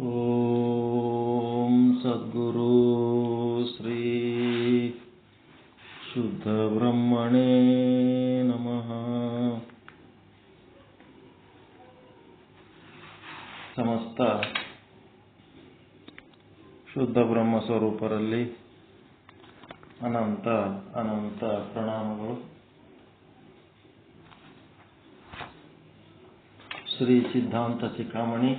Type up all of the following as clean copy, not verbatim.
ಓಂ ಸದ್ಗುರು ಶ್ರೀ ಶುದ್ಧ ಬ್ರಹ್ಮಣೇ ನಮಃ. ಸಮಸ್ತ ಶುದ್ಧ ಬ್ರಹ್ಮ ಸ್ವರೂಪರಲ್ಲಿ ಅನಂತ ಅನಂತ ಪ್ರಣಾಮಗಳು. ಶ್ರೀ ಸಿದ್ಧಾಂತ ಶಿಖಾಮಣಿ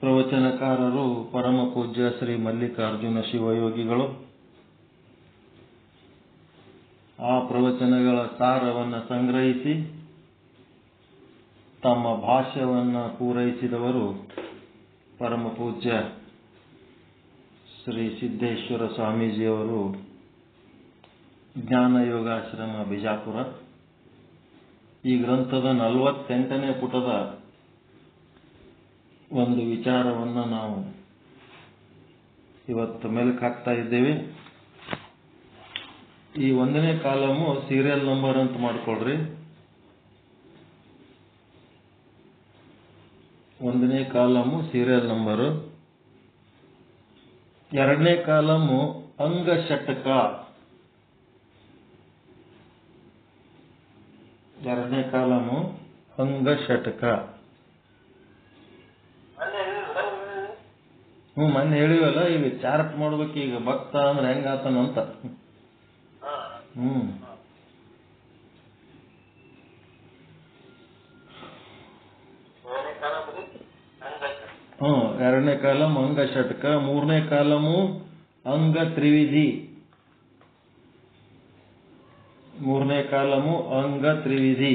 ಪ್ರವಚನಕಾರರು ಪರಮ ಪೂಜ್ಯ ಶ್ರೀ ಮಲ್ಲಿಕಾರ್ಜುನ ಶಿವಯೋಗಿಗಳು. ಆ ಪ್ರವಚನಗಳ ಸಾರವನ್ನು ಸಂಗ್ರಹಿಸಿ ತಮ್ಮ ಭಾಷ್ಯವನ್ನು ಪೂರೈಸಿದವರು ಪರಮ ಪೂಜ್ಯ ಶ್ರೀ ಸಿದ್ದೇಶ್ವರ ಸ್ವಾಮೀಜಿಯವರು, ಜ್ಞಾನ ಯೋಗಾಶ್ರಮ ಬಿಜಾಪುರ. ಈ ಗ್ರಂಥದ 48ನೇ ಪುಟದ ಒಂದು ವಿಚಾರವನ್ನು ನಾವು ಇವತ್ತು ಮೆಲುಕು ಹಾಕ್ತಾ ಇದ್ದೇವೆ. ಈ 1ನೇ ಕಾಲಮು ಸೀರಿಯಲ್ ನಂಬರ್ ಅಂತ ಮಾಡ್ಕೊಳ್ರಿ. 1ನೇ ಕಾಲಮು ಸೀರಿಯಲ್ ನಂಬರು, 2ನೇ ಕಾಲಮು ಅಂಗಷಟಕ, 2ನೇ ಕಾಲಮು ಅಂಗಷಟಕ. ಮೊನ್ನೆ ಹೇಳಿವಲ್ಲ, ಈಗ ಚಾರ್ಟ್ ಮಾಡ್ಬೇಕು. ಈಗ ಭಕ್ತ ಅಂದ್ರೆ ಹೆಂಗಾತನಂತ. ಎರಡನೇ ಕಾಲಮ್ ಅಂಗ ಷಟ್ಕ, 3ನೇ ಕಾಲಮು ಅಂಗ ತ್ರಿವಿಧಿ, 3ನೇ ಕಾಲಮು ಅಂಗ ತ್ರಿವಿಧಿ.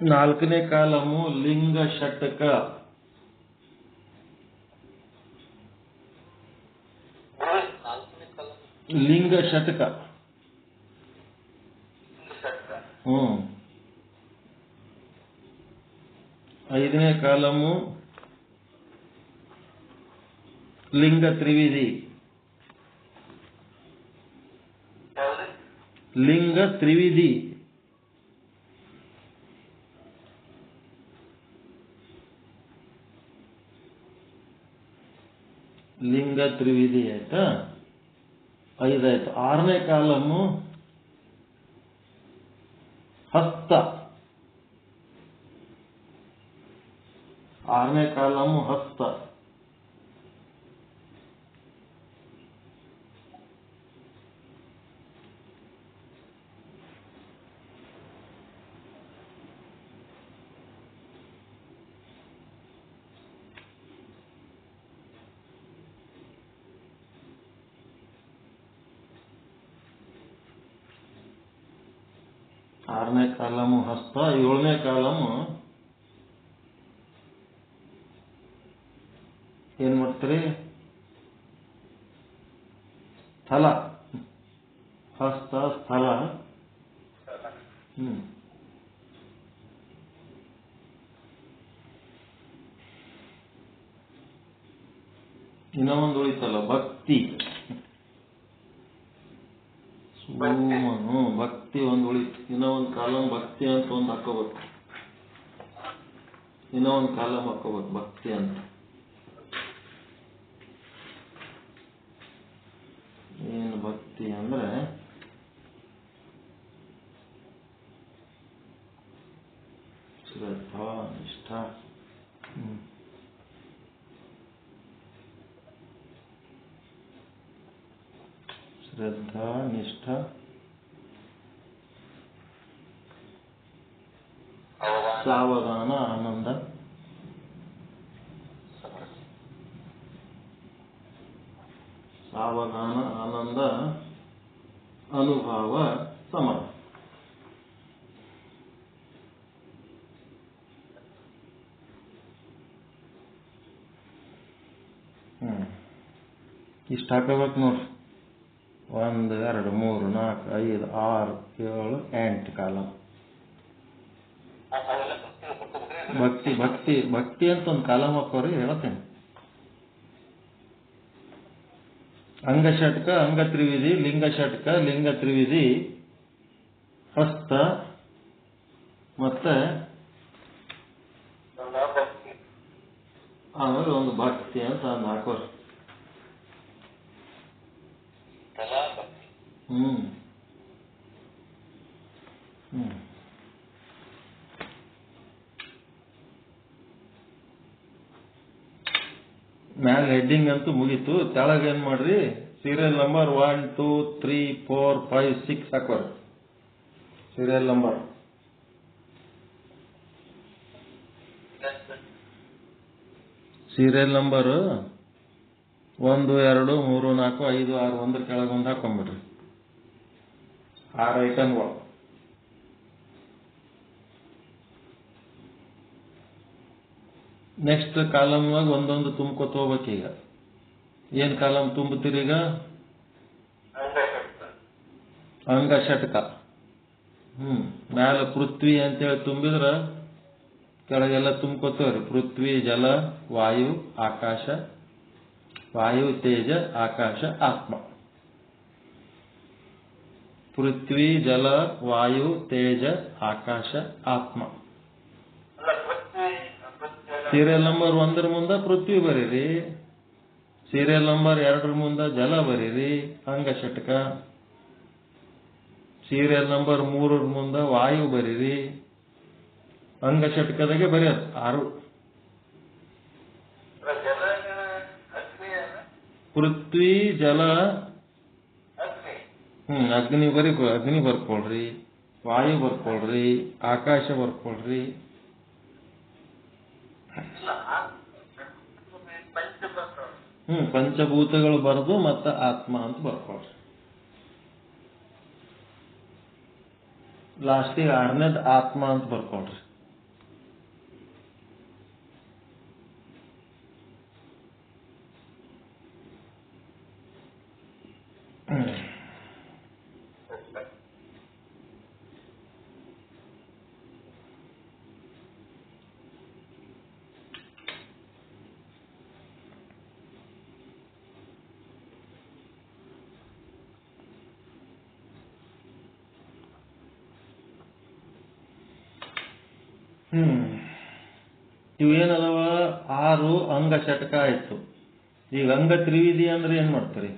4ನೇ ಕಾಲಮು ಲಿಂಗ ಷಟ್ಕ, 5ನೇ ಕಾಲಮು ಲಿಂಗ ತ್ರಿವಿಧಿ, ಲಿಂಗ ತ್ರಿವಿಧಿ. 5 ಆಯ್ತಾ. 5 ಆಯ್ತು. 6ನೇ ಕಾಲಮು ಹಸ್ತ, 6ನೇ ಕಾಲಮು ಹಸ್ತ. 6ನೇ ಕಾಲಮು ಹಸ್ತ. 7ನೇ ಕಾಲಮು ಏನ್ ಮಾಡ್ತೀರಿ? ಸ್ಥಳ, ಹಸ್ತ ಸ್ಥಳ. ಇನ್ನೂ ಒಂದು ಉಳಿತಲ್ಲ, ಭಕ್ತಿ. ಭಕ್ತಿ ಒಂದು ಉಳಿತು. ಇನ್ನೂ ಒಂದು ಕಾಲಮ್ ಭಕ್ತಿ ಅಂತ ಒಂದು ಹಾಕೋಬೇಕು. ಇನ್ನೂ ಒಂದು ಕಾಲಮ್ ಹಾಕೋಬೇಕು ಭಕ್ತಿ ಅಂತ. ಏನು ಭಕ್ತಿ ಅಂದ್ರೆ ಶ್ರದ್ಧಾ ನಿಷ್ಠಾ. ಶ್ರದ್ಧಾ ನಿಷ್ಠಾ, ಸಾವಧಾನ ಆನಂದ, ಸಾವಧಾನ ಆನಂದ ಅನುಭವ ಸಮರ. ಇಷ್ಟು ಹಾಕೋಬೇಕು ನೋಡ್ರಿ. 1 2 3 4 5 6 7 8 ಕಾಲಮ್. ಭಕ್ತಿ ಭಕ್ತಿ ಭಕ್ತಿ ಅಂತ ಒಂದು ಕಾಲಮ್ ಹಾಕೋರಿ, ಹೇಳ್ತೇನೆ. ಅಂಗಷಟ್ಕ ಅಂಗ ತ್ರಿವಿಧಿ, ಲಿಂಗ ಷಟ್ಕ ಲಿಂಗ ತ್ರಿವಿಧಿ, ಹಸ್ತ ಮತ್ತೆ ಆಮೇಲೆ ಒಂದು ಭಕ್ತಿ ಅಂತ ಒಂದು ಹಾಕೋರು. ಮ್ಯಾಲ ಹೆಡ್ಡಿಂಗ್ ಅಂತೂ ಮುಗೀತು. ಕೆಳಗ ಏನ್ ಮಾಡ್ರಿ, ಸೀರಿಯಲ್ ನಂಬರ್ 1 2 3 4 5 6 ಹಾಕೋರಿ. ಸೀರಿಯಲ್ ನಂಬರ್ ಸೀರಿಯಲ್ ನಂಬರ್ 1 2 3 4 5 6 ಒಂದ್ರ ಕೆಳಗೆ ಒಂದು ಹಾಕೊಂಡ್ಬಿಡ್ರಿ. 6 ಐಟಮ್ಗಳು. ನೆಕ್ಸ್ಟ್ ಕಾಲಮ್ನಾಗ ಒಂದೊಂದು ತುಂಬ್ಕೊತ ಹೋಗ್ಬೇಕೀಗ. ಏನ್ ಕಾಲಮ್ ತುಂಬುತ್ತೀರಿ ಈಗ? ಅಂಗ ಷಟ್ಕ. ಮ್ಯಾಲ ಪೃಥ್ವಿ ಅಂತೇಳಿ ತುಂಬಿದ್ರ ಕೆಳಗೆಲ್ಲ ತುಂಬ್ಕೊತವ್ರಿ. ಪೃಥ್ವಿ, ಜಲ, ವಾಯು, ಆಕಾಶ, ವಾಯು, ತೇಜ, ಆಕಾಶ, ಆತ್ಮ. ಪೃಥ್ವಿ, ಜಲ, ವಾಯು, ತೇಜ, ಆಕಾಶ, ಆತ್ಮ. ಸೀರಿಯಲ್ ನಂಬರ್ 1 ಮುಂದೆ ಪೃಥ್ವಿ ಬರೀರಿ. ಸೀರಿಯಲ್ ನಂಬರ್ 2 ಮುಂದೆ ಜಲ ಬರೀರಿ, ಅಂಗ ಷಟ್ಕ. ಸೀರಿಯಲ್ ನಂಬರ್ 3 ಮುಂದೆ ವಾಯು ಬರೀರಿ, ಅಂಗ ಷಟ್ಕದಾಗೆ ಬರೆಯೋದು 6. ಪೃಥ್ವಿ, ಜಲ, ಅಗ್ನಿ ಅಗ್ನಿ ಬರ್ಕೊಳ್ರಿ, ವಾಯು ಬರ್ಕೊಳ್ರಿ, ಆಕಾಶ ಬರ್ಕೊಳ್ರಿ. ಪಂಚಭೂತಗಳು ಬರೆದು ಮತ್ತೆ ಆತ್ಮ ಅಂತ ಬರ್ಕೊಳ್ರಿ. ಲಾಸ್ಟಿಗೆ 6ನೇದು ಆತ್ಮ ಅಂತ ಬರ್ಕೊಳ್ರಿ. ಇವೇನದವ 6 ಅಂಗ ಷಟ್ಕ ಆಯ್ತು. ಈಗ ಅಂಗ ತ್ರಿವಿಧಿ ಅಂದ್ರೆ ಏನ್ ಮಾಡ್ತೀರಿ?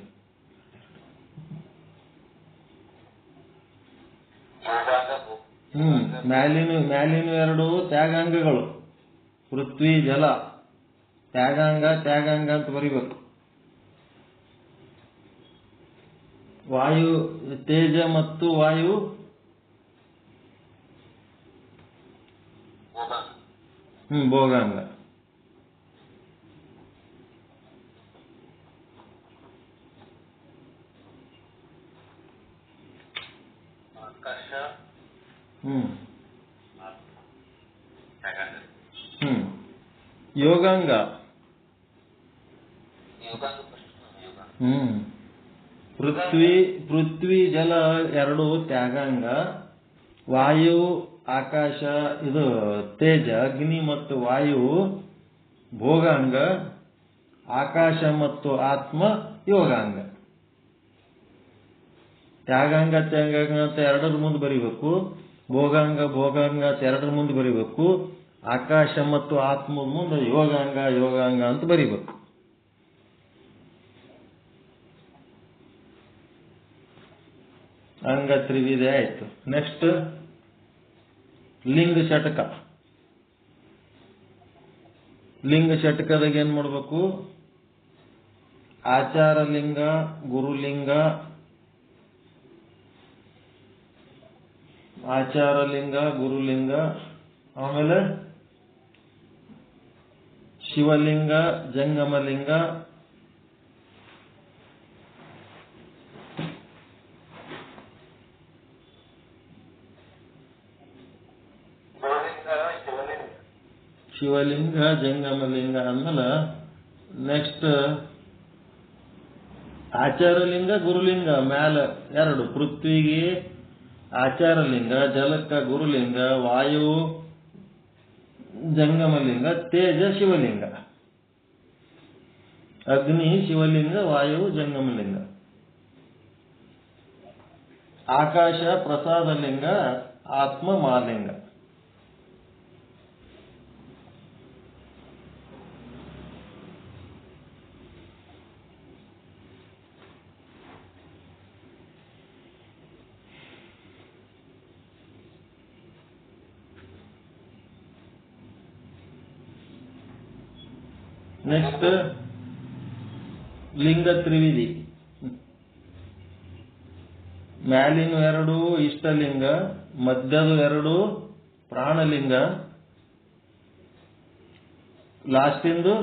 ಮ್ಯಾಲಿನ 2 ತ್ಯಾಗಾಂಗಗಳು, ಪೃಥ್ವಿ, ಜಲ. ತ್ಯಾಗಾಂಗ ಅಂತ ಬರಿಬೇಕು. ವಾಯು, ತೇಜ ಮತ್ತು ವಾಯು ಭೋಗಾಂಗ. ಯೋಗಾಂಗ. ಪೃಥ್ವಿ, ಜಲ 2 ತ್ಯಾಗಾಂಗ, ವಾಯು, ಆಕಾಶ ಇದು ತೇಜ, ಅಗ್ನಿ ಮತ್ತು ವಾಯು ಭೋಗಾಂಗ, ಆಕಾಶ ಮತ್ತು ಆತ್ಮ ಯೋಗಾಂಗ. ತ್ಯಾಗಾಂಗ ಅಂತ 2ರ ಮುಂದೆ ಬರೀಬೇಕು. ಭೋಗಾಂಗ ಅಂತ 2ರ ಮುಂದೆ ಬರೀಬೇಕು. ಆಕಾಶ ಮತ್ತು ಆತ್ಮದ ಮುಂದೆ ಯೋಗಾಂಗ ಅಂತ ಬರೀಬೇಕು. ಅಂಗ ತ್ರಿವಿಧ ಆಯ್ತು. ನೆಕ್ಸ್ಟ್ ಲಿಂಗ ಷಟ್ಕ. ಲಿಂಗ ಷಟ್ಕದಾಗ ಏನ್ ಮಾಡ್ಬೇಕು? ಆಚಾರ ಲಿಂಗ, ಗುರುಲಿಂಗ, ಆಮೇಲೆ ಶಿವಲಿಂಗ, ಜಂಗಮಲಿಂಗ, ಜಂಗಮಲಿಂಗ ಅಂದ್ಮೇಲೆ ನೆಕ್ಸ್ಟ್ ಆಚಾರಲಿಂಗ, ಗುರುಲಿಂಗ ಮ್ಯಾಲ 2. ಪೃಥ್ವಿಗೆ ಆಚಾರಲಿಂಗ, ಜಲಕ್ಕ ಗುರುಲಿಂಗ, ವಾಯು ಜಂಗಮಲಿಂಗ, ತೇಜ ಶಿವಲಿಂಗ. ಅಗ್ನಿ ಶಿವಲಿಂಗ, ವಾಯು ಜಂಗಮಲಿಂಗ. ಆಕಾಶ ಪ್ರಸಾದ ಲಿಂಗ, ಆತ್ಮ ಮಾಲಿಂಗ. ನೆಕ್ಸ್ಟ್ ಲಿಂಗ ತ್ರಿವಿಧಿ. ಮ್ಯಾಲಿನ 2 ಇಷ್ಟಲಿಂಗ, ಮಧ್ಯದ 2 ಪ್ರಾಣಲಿಂಗ, ಲಾಸ್ಟಿಂದು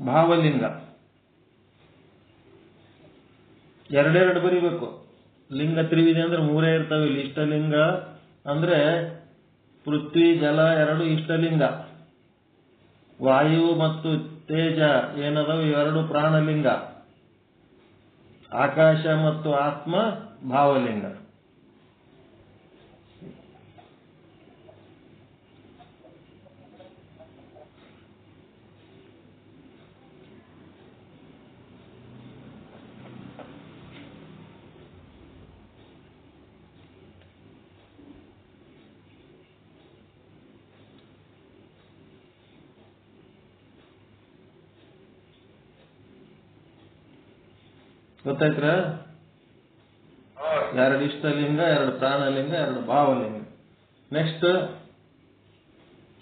ಭಾವಲಿಂಗ. 2 ಬರಿಬೇಕು. ಲಿಂಗ ತ್ರಿವಿಧಿ ಅಂದ್ರೆ 3 ಇರ್ತಾವೆ. ಇಲ್ಲಿ ಇಷ್ಟಲಿಂಗ ಅಂದ್ರೆ ಪೃಥ್ವಿ ಜಲ 2 ಇಷ್ಟಲಿಂಗ, ವಾಯು ಮತ್ತು ತೇಜ ಏನದವು 2 ಪ್ರಾಣಲಿಂಗ, ಆಕಾಶ ಮತ್ತು ಆತ್ಮ ಭಾವಲಿಂಗ. ಗೊತ್ತಾಯ್ತ್ರ? 2 ಇಷ್ಟಲಿಂಗ, 2 ಪ್ರಾಣಲಿಂಗ, 2 ಭಾವಲಿಂಗ. ನೆಕ್ಸ್ಟ್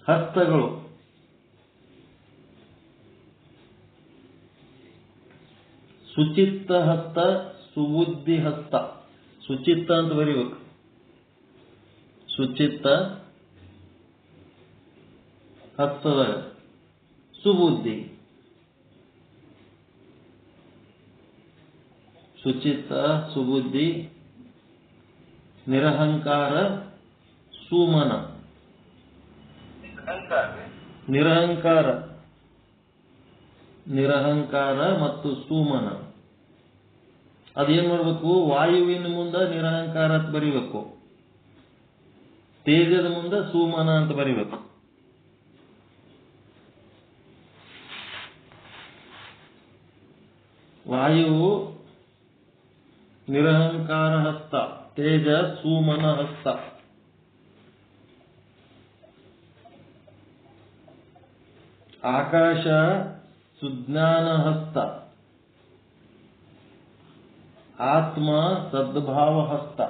ಹಸ್ತಗಳು. ಸುಚಿತ್ತ ಹಸ್ತ, ಸುಬುದ್ಧಿ ಹಸ್ತ. ಸುಚಿತ್ತ ಅಂತ ಬರೀಬೇಕು. ಸುಚಿತ್ತ ಹಸ್ತದ ಸುಬುದ್ಧಿ. ಸುಚಿತ್ತ ಸುಬುದ್ಧಿ, ನಿರಹಂಕಾರ ಸುಮನ. ನಿರಹಂಕಾರ ಮತ್ತು ಸುಮನ. ಅದೇನ್ ಮಾಡ್ಬೇಕು? ವಾಯುವಿನ ಮುಂದೆ ನಿರಹಂಕಾರ ಅಂತ ಬರಿಬೇಕು, ತೇಜದ ಮುಂದೆ ಸುಮನ ಅಂತ ಬರಿಬೇಕು. ವಾಯುವು ನಿರಹಂಕಾರ ಹಸ್ತ, ತೇಜ ಸುಮನ ಹಸ್ತ. ಆಕಾಶ ಸುಜ್ಞಾನ ಹಸ್ತ, ಆತ್ಮ ಸದ್ಭಾವ ಹಸ್ತ.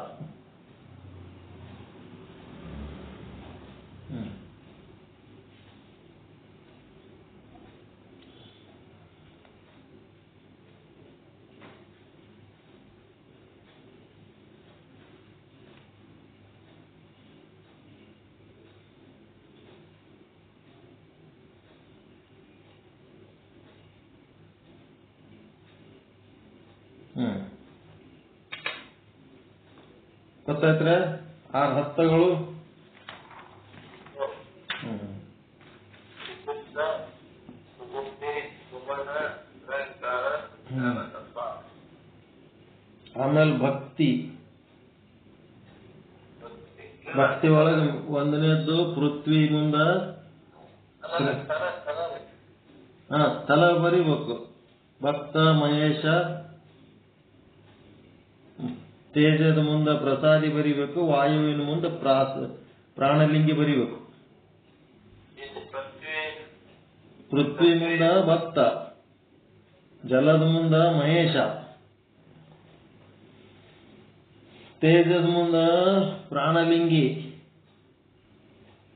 ಗೊತ್ತಾಯ್ತ್ರೆ? 6 ಹಸ್ತಗಳು. ಆಮೇಲೆ ಭಕ್ತಿ. ಭಕ್ತಿ ಒಳಗೆ 1ನೇದ್ದು ಪೃಥ್ವಿ ಮುಂದ ಸ್ಥಳ ಬರಿಬೇಕು. ಭಕ್ತ ಮಹೇಶ. ತೇಜದ ಮುಂದೆ ಪ್ರಸಾದಿ ಬರಿಬೇಕು. ವಾಯುವಿನ ಮುಂದೆ ಪ್ರಾಣಲಿಂಗಿ ಬರಿಬೇಕು. ಪೃಥ್ವಿ ಮುಂದ ಭಕ್ತ, ಜಲದ ಮುಂದ ಮಹೇಶ, ತೇಜದ ಮುಂದ ಪ್ರಾಣಲಿಂಗಿ,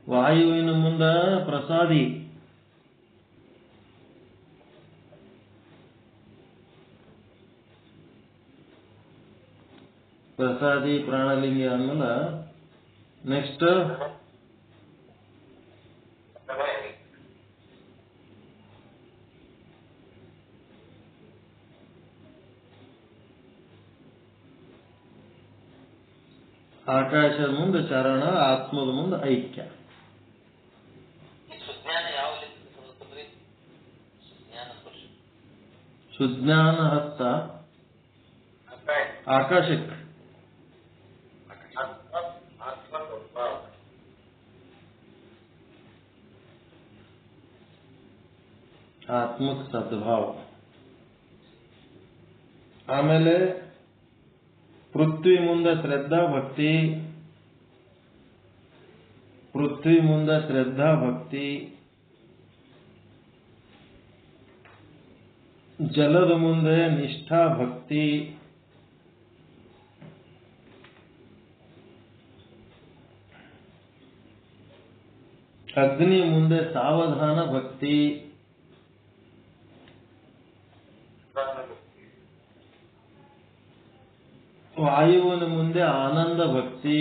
ವಾಯುವಿನ ಮುಂದ ಪ್ರಸಾದಿ, ಪ್ರಾಣಲಿಂಗಿ ಆದ್ಮೇಲೆ ನೆಕ್ಸ್ಟ್ ಆಕಾಶದ ಮುಂದೆ ಚರಣ, ಆತ್ಮದ ಮುಂದೆ ಐಕ್ಯ. ಸುಜ್ಞಾನ ಹಸ್ತ ಆಕಾಶಕ್ಕೆ, ಆತ್ಮಕ್ ಸದ್ಭಾವ. ಆಮೇಲೆ ಪೃಥ್ವಿ ಮುಂದೆ ಶ್ರದ್ಧಾ ಭಕ್ತಿ, ಪೃಥ್ವಿ ಮುಂದೆ ಶ್ರದ್ಧಾ ಭಕ್ತಿ, ಜಲದ ಮುಂದೆ ನಿಷ್ಠಾ ಭಕ್ತಿ, ಅಗ್ನಿ ಮುಂದೆ ಸಾವಧಾನ ಭಕ್ತಿ, ವಾಯುವಿನ ಮುಂದೆ ಆನಂದ ಭಕ್ತಿ,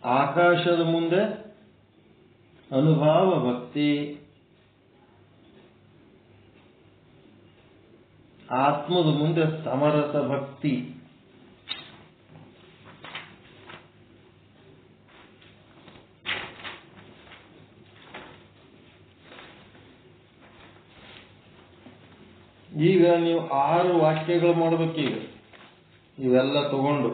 ಆಕಾಶದ ಮುಂದೆ ಅನುಭವ ಭಕ್ತಿ, ಆತ್ಮದ ಮುಂದೆ ಸಮರಸ ಭಕ್ತಿ. ಈಗ ನೀವು 6 ವಾಕ್ಯಗಳು ಮಾಡ್ಬೇಕೀಗ ಇವೆಲ್ಲ ತಗೊಂಡು.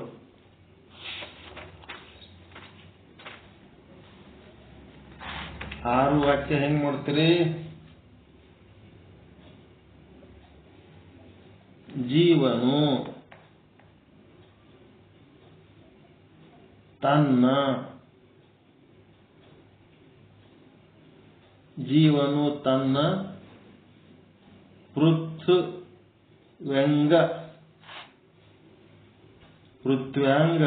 ಆರು ವಾಕ್ಯ ಹೆಂಗ್ ಮಾಡ್ತೀರಿ? ಜೀವನು ತನ್ನ, ಜೀವನು ತನ್ನ ಪೃಥ್ವ್ಯಂಗ, ಪೃಥ್ವ್ಯಾಂಗ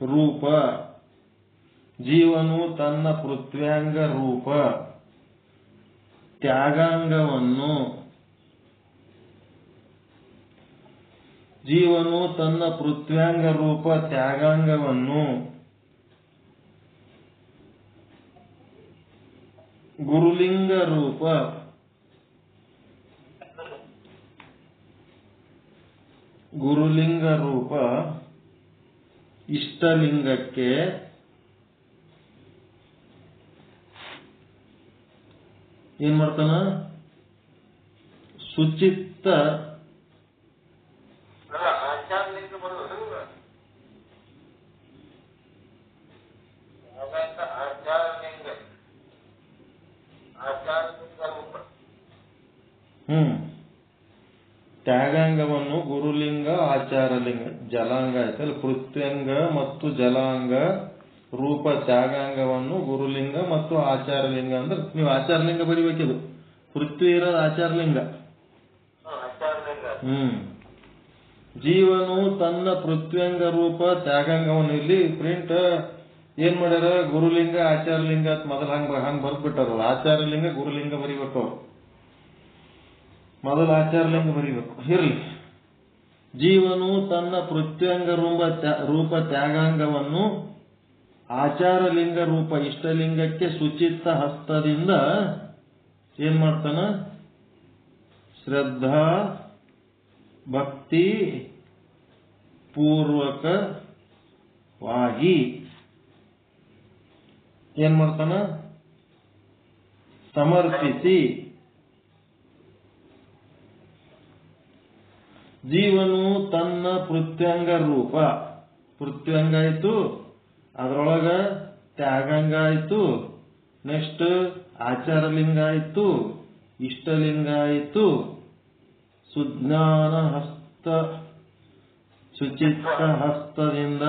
ರೂಪ, ಜೀವನು ತನ್ನ ಪೃಥ್ವ್ಯಾಂಗ ರೂಪ ತ್ಯಾಗಾಂಗವನ್ನು, ಜೀವನು ತನ್ನ ಪೃಥ್ವ್ಯಾಂಗ ರೂಪ ತ್ಯಾಗಾಂಗವನ್ನು ಗುರುಲಿಂಗ ರೂಪ, ಗುರುಲಿಂಗ ರೂಪ ಇಷ್ಟಲಿಂಗಕ್ಕೆ ಏನ್ ಮಾಡ್ತಾನ? ಸುಚಿತ್ತ ತ್ಯಾಗಾಂಗವನ್ನು ಗುರುಲಿಂಗ ಆಚಾರಲಿಂಗ ಜಲಾಂಗ ಆಯ್ತಲ್ಲ, ಪೃಥ್ವ್ಯಂಗ ಮತ್ತು ಜಲಾಂಗ ರೂಪ ತ್ಯಾಗಾಂಗವನ್ನು ಗುರುಲಿಂಗ ಮತ್ತು ಆಚಾರಲಿಂಗ ಅಂದ್ರೆ ನೀವು ಆಚಾರಲಿಂಗ ಬರಿಬೇಕಿದು. ಪೃಥ್ವಿ ಇರೋದು ಆಚಾರಲಿಂಗ. ಜೀವನು ತನ್ನ ಪೃಥ್ವ್ಯಂಗ ರೂಪ ತ್ಯಾಗಾಂಗವನ್ನು, ಇಲ್ಲಿ ಪ್ರಿಂಟ್ ಏನ್ ಮಾಡ್ಯಾರ? ಗುರುಲಿಂಗ ಆಚಾರಲಿಂಗ ಅಂತ ಮೊದಲು ಹಂಗ್ ಬರ್ದ್ಬಿಟ್ಟಾರಲ್ಲ. ಆಚಾರಲಿಂಗ ಗುರುಲಿಂಗ ಬರಿಬೇಕು ಅವ್ರು, ಮೊದಲು ಆಚಾರಲಿಂಗ ಬರಿಬೇಕು. ಇರ್ಲಿ. ಜೀವನು ತನ್ನ ಪೃಥ್ವ್ಯಂಗ ರೂಪ ತ್ಯಾಗಾಂಗವನ್ನು ಆಚಾರಲಿಂಗ ರೂಪ ಇಷ್ಟಲಿಂಗಕ್ಕೆ ಸುಚಿತ್ತ ಹಸ್ತದಿಂದ ಏನ್ ಮಾಡ್ತಾನ? ಶ್ರದ್ಧಾ ಭಕ್ತಿ ಪೂರ್ವಕವಾಗಿ ಏನ್ ಮಾಡ್ತಾನ? ಸಮರ್ಪಿಸಿ. ಜೀವನು ತನ್ನ ಪೃಥ್ವ್ಯಂಗ ರೂಪ, ಪೃಥ್ವ್ಯಂಗ ಆಯ್ತು, ಅದರೊಳಗ ತ್ಯಾಗಾಂಗ ಆಯ್ತು, ನೆಕ್ಸ್ಟ್ ಆಚಾರಲಿಂಗ ಆಯ್ತು, ಇಷ್ಟಲಿಂಗ ಆಯ್ತು, ಸುಜ್ಞಾನ ಹಸ್ತ ಸುಚಿತ್ತ ಹಸ್ತದಿಂದ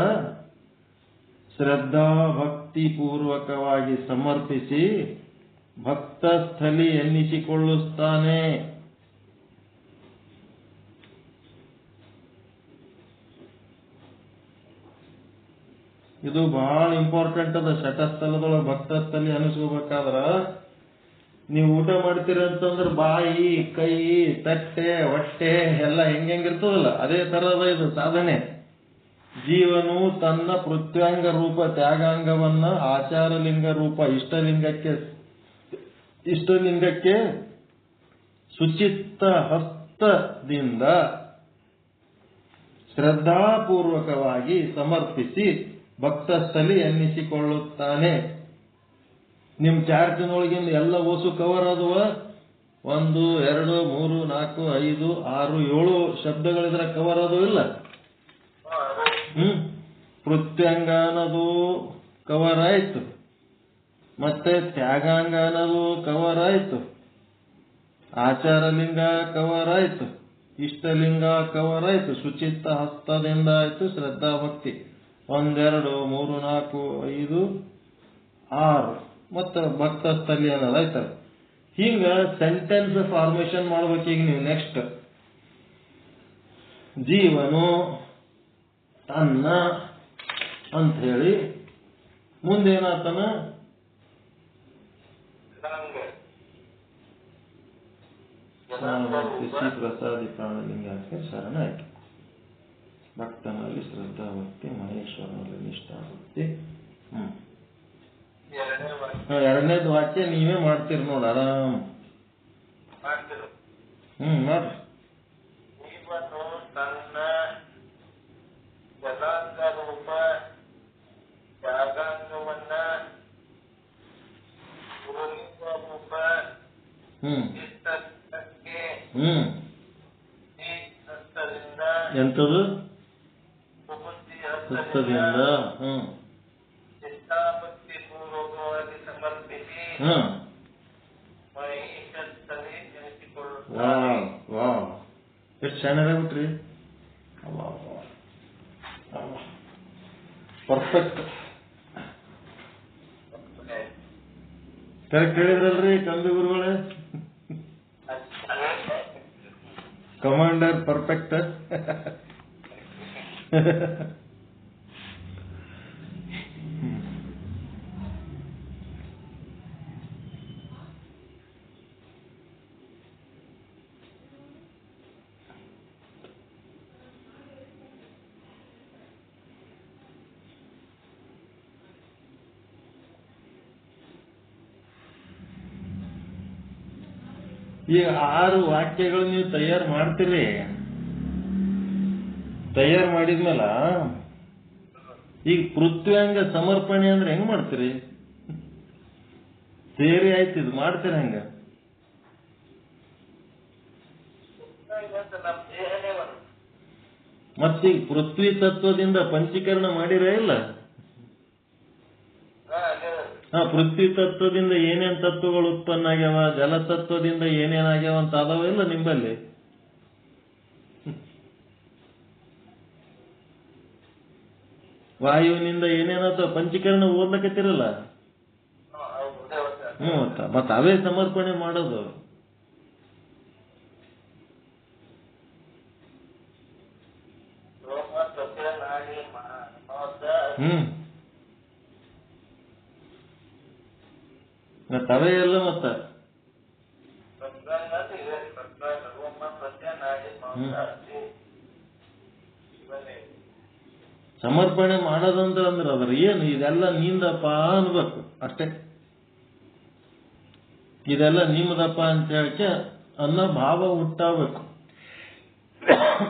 ಶ್ರದ್ಧಾ ಭಕ್ತಿ ಪೂರ್ವಕವಾಗಿ ಸಮರ್ಪಿಸಿ ಭಕ್ತಸ್ಥಲಿ ಎನ್ನಿಸಿಕೊಳ್ಳುತ್ತಾನೆ. ಇದು ಬಹಳ ಇಂಪಾರ್ಟೆಂಟ್ ಅದ. ಶಟಸ್ಥಲದೊಳಗೆ ಭಕ್ತಸ್ಥಲಿ ಅನಿಸ್ಕೋಬೇಕಾದ್ರ ನೀವು ಊಟ ಮಾಡ್ತೀರಂತಂದ್ರೆ ಬಾಯಿ, ಕೈ, ತಟ್ಟೆ, ಹೊಟ್ಟೆ ಎಲ್ಲ ಹೆಂಗಿರ್ತದಲ್ಲ ಅದೇ ತರದ ಇದು ಸಾಧನೆ. ಜೀವನು ತನ್ನ ಪೃಥ್ವ್ಯಾಂಗ ರೂಪ ತ್ಯಾಗಾಂಗವನ್ನ ಆಚಾರಲಿಂಗ ರೂಪ ಇಷ್ಟಲಿಂಗಕ್ಕೆ ಸುಚಿತ್ತ ಹಸ್ತದಿಂದ ಶ್ರದ್ಧಾಪೂರ್ವಕವಾಗಿ ಸಮರ್ಪಿಸಿ ಭಕ್ತಸ್ಥಲಿ ಎನ್ನಿಸಿಕೊಳ್ಳುತ್ತಾನೆ. ನಿಮ್ ಚಾರ್ಜಿನೊಳಗಿಂದ ಎಲ್ಲ ಓಸು ಕವರ್ ಆದವ, 1 2 3 4 5 6 7 ಶಬ್ದಗಳಿದ್ರೆ ಕವರ್ ಅದು ಇಲ್ಲ. ಪ್ರತ್ಯಂಗ ಅನ್ನೋದು ಕವರ್ ಆಯ್ತು, ಮತ್ತೆ ತ್ಯಾಗಾಂಗ ಅನ್ನೋದು ಕವರ್ ಆಯ್ತು, ಆಚಾರಲಿಂಗ ಕವರ್ ಆಯ್ತು, ಇಷ್ಟಲಿಂಗ ಕವರ್ ಆಯ್ತು, ಶುಚಿತ್ತ ಹಸ್ತದಿಂದ ಆಯ್ತು, ಶ್ರದ್ಧಾ ಭಕ್ತಿ 1 2 3 4 5 6 ಮತ್ತೆ ಭಕ್ತ ಸ್ಥಳಿ ಅನ್ನೋದು ಆಯ್ತಲ್ಲ. ಹಿಂಗ ಸೆಂಟೆನ್ಸ್ ಫಾರ್ಮೇಶನ್ ಮಾಡ್ಬೇಕೀಗ ನೀವು. ನೆಕ್ಸ್ಟ್ ಜೀವನು ತನ್ನ ಅಂತ ಹೇಳಿ ಮುಂದೇನಾತನ ಶ್ರೀ ಪ್ರಸಾದಿ ಪ್ರಾಣಲಿಂಗಕ್ಕೆ ಶರಣ ಆಯ್ತು. ಭಕ್ತನಲ್ಲಿ ಶ್ರದ್ಧಾಭಕ್ತಿ, ಮಹೇಶ್ವರನಲ್ಲಿ ನಿಷ್ಠಾಭಕ್ತಿ. ಎರಡನೇದು ವಾಕ್ಯ ನೀವೇ ಮಾಡ್ತೀರಿ ನೋಡ, ಆರಾಮ್. ಮಾಡ್ರಿ. ತನ್ನ ಜಲಾಂಗ ರೂಪ ಜಾಗಾಂಗವನ್ನ ಗುರುಲಿಂಗ ರೂಪ ಎಂತದು ಹಸ್ತದಿಂದ ಚಿತ್ತಾಭಕ್ತಿ ಪೂರ್ವಕವಾಗಿ ಸಮರ್ಪಿಸಿ ಮಹೇಶಸ್ಥಳೇ ನೆನೆಸಿಕೊಳ್ಳುತ್ತಾರೆ. ಎಷ್ಟು ಚೆನ್ನಾಗಾಗ್ಬಿಟ್ರಿ. ಪರ್ಫೆಕ್ಟ್. ಕರೆಕ್ಟ್ ಹೇಳಿದ್ರಲ್ರಿ ಕಂದು ಗುರುಗಳೇ. Commander perfect. ಈ 6 ವಾಕ್ಯಗಳು ನೀವು ತಯಾರು ಮಾಡ್ತೀರಿ. ತಯಾರು ಮಾಡಿದ್ಮೇಲ ಈಗ ಪೃಥ್ವ್ಯಾಂಗ ಸಮರ್ಪಣೆ ಅಂದ್ರೆ ಹೆಂಗ್ ಮಾಡ್ತೀರಿ? ಸೇರಿ ಆಯ್ತು, ಇದು ಮಾಡ್ತೀರಿ ಹಂಗ? ಮತ್ತೀಗ ಪೃಥ್ವಿ ತತ್ವದಿಂದ ಪಂಚೀಕರಣ ಮಾಡಿರ ಇಲ್ಲ? ಪೃಥ್ವಿ ತತ್ವದಿಂದ ಏನೇನ್ ತತ್ವಗಳು ಉತ್ಪನ್ನ ಆಗ್ಯಾವ, ಜಲತತ್ವದಿಂದ ಏನೇನಾಗ್ಯಾವ ಅಂತ ಅದಾವ ಇಲ್ಲ ನಿಂಬಲ್ಲಿ? ವಾಯುವಿನಿಂದ ಏನೇನಾತ ಪಂಚೀಕರಣ ಓದ್ಲಕತ್ತಿರಲ್ಲ. ಮತ್ತ ಅವೇ ಸಮರ್ಪಣೆ ಮಾಡೋದು. ತವೇ ಎಲ್ಲ ಮತ್ತ ಸಮರ್ಪಣೆ ಮಾಡೋದಂತ ಅಂದ್ರೆ ಅದ್ರ ಏನು ಇದೆಲ್ಲ ನಿಂದಪ್ಪ ಅನ್ಬೇಕು ಅಷ್ಟೇ. ಇದೆಲ್ಲ ನಿಮ್ದಪ್ಪ ಅಂತ ಹೇಳಕ್ಕೆ ಅನ್ನೋ ಭಾವ ಹುಟ್ಟಾಗಬೇಕು.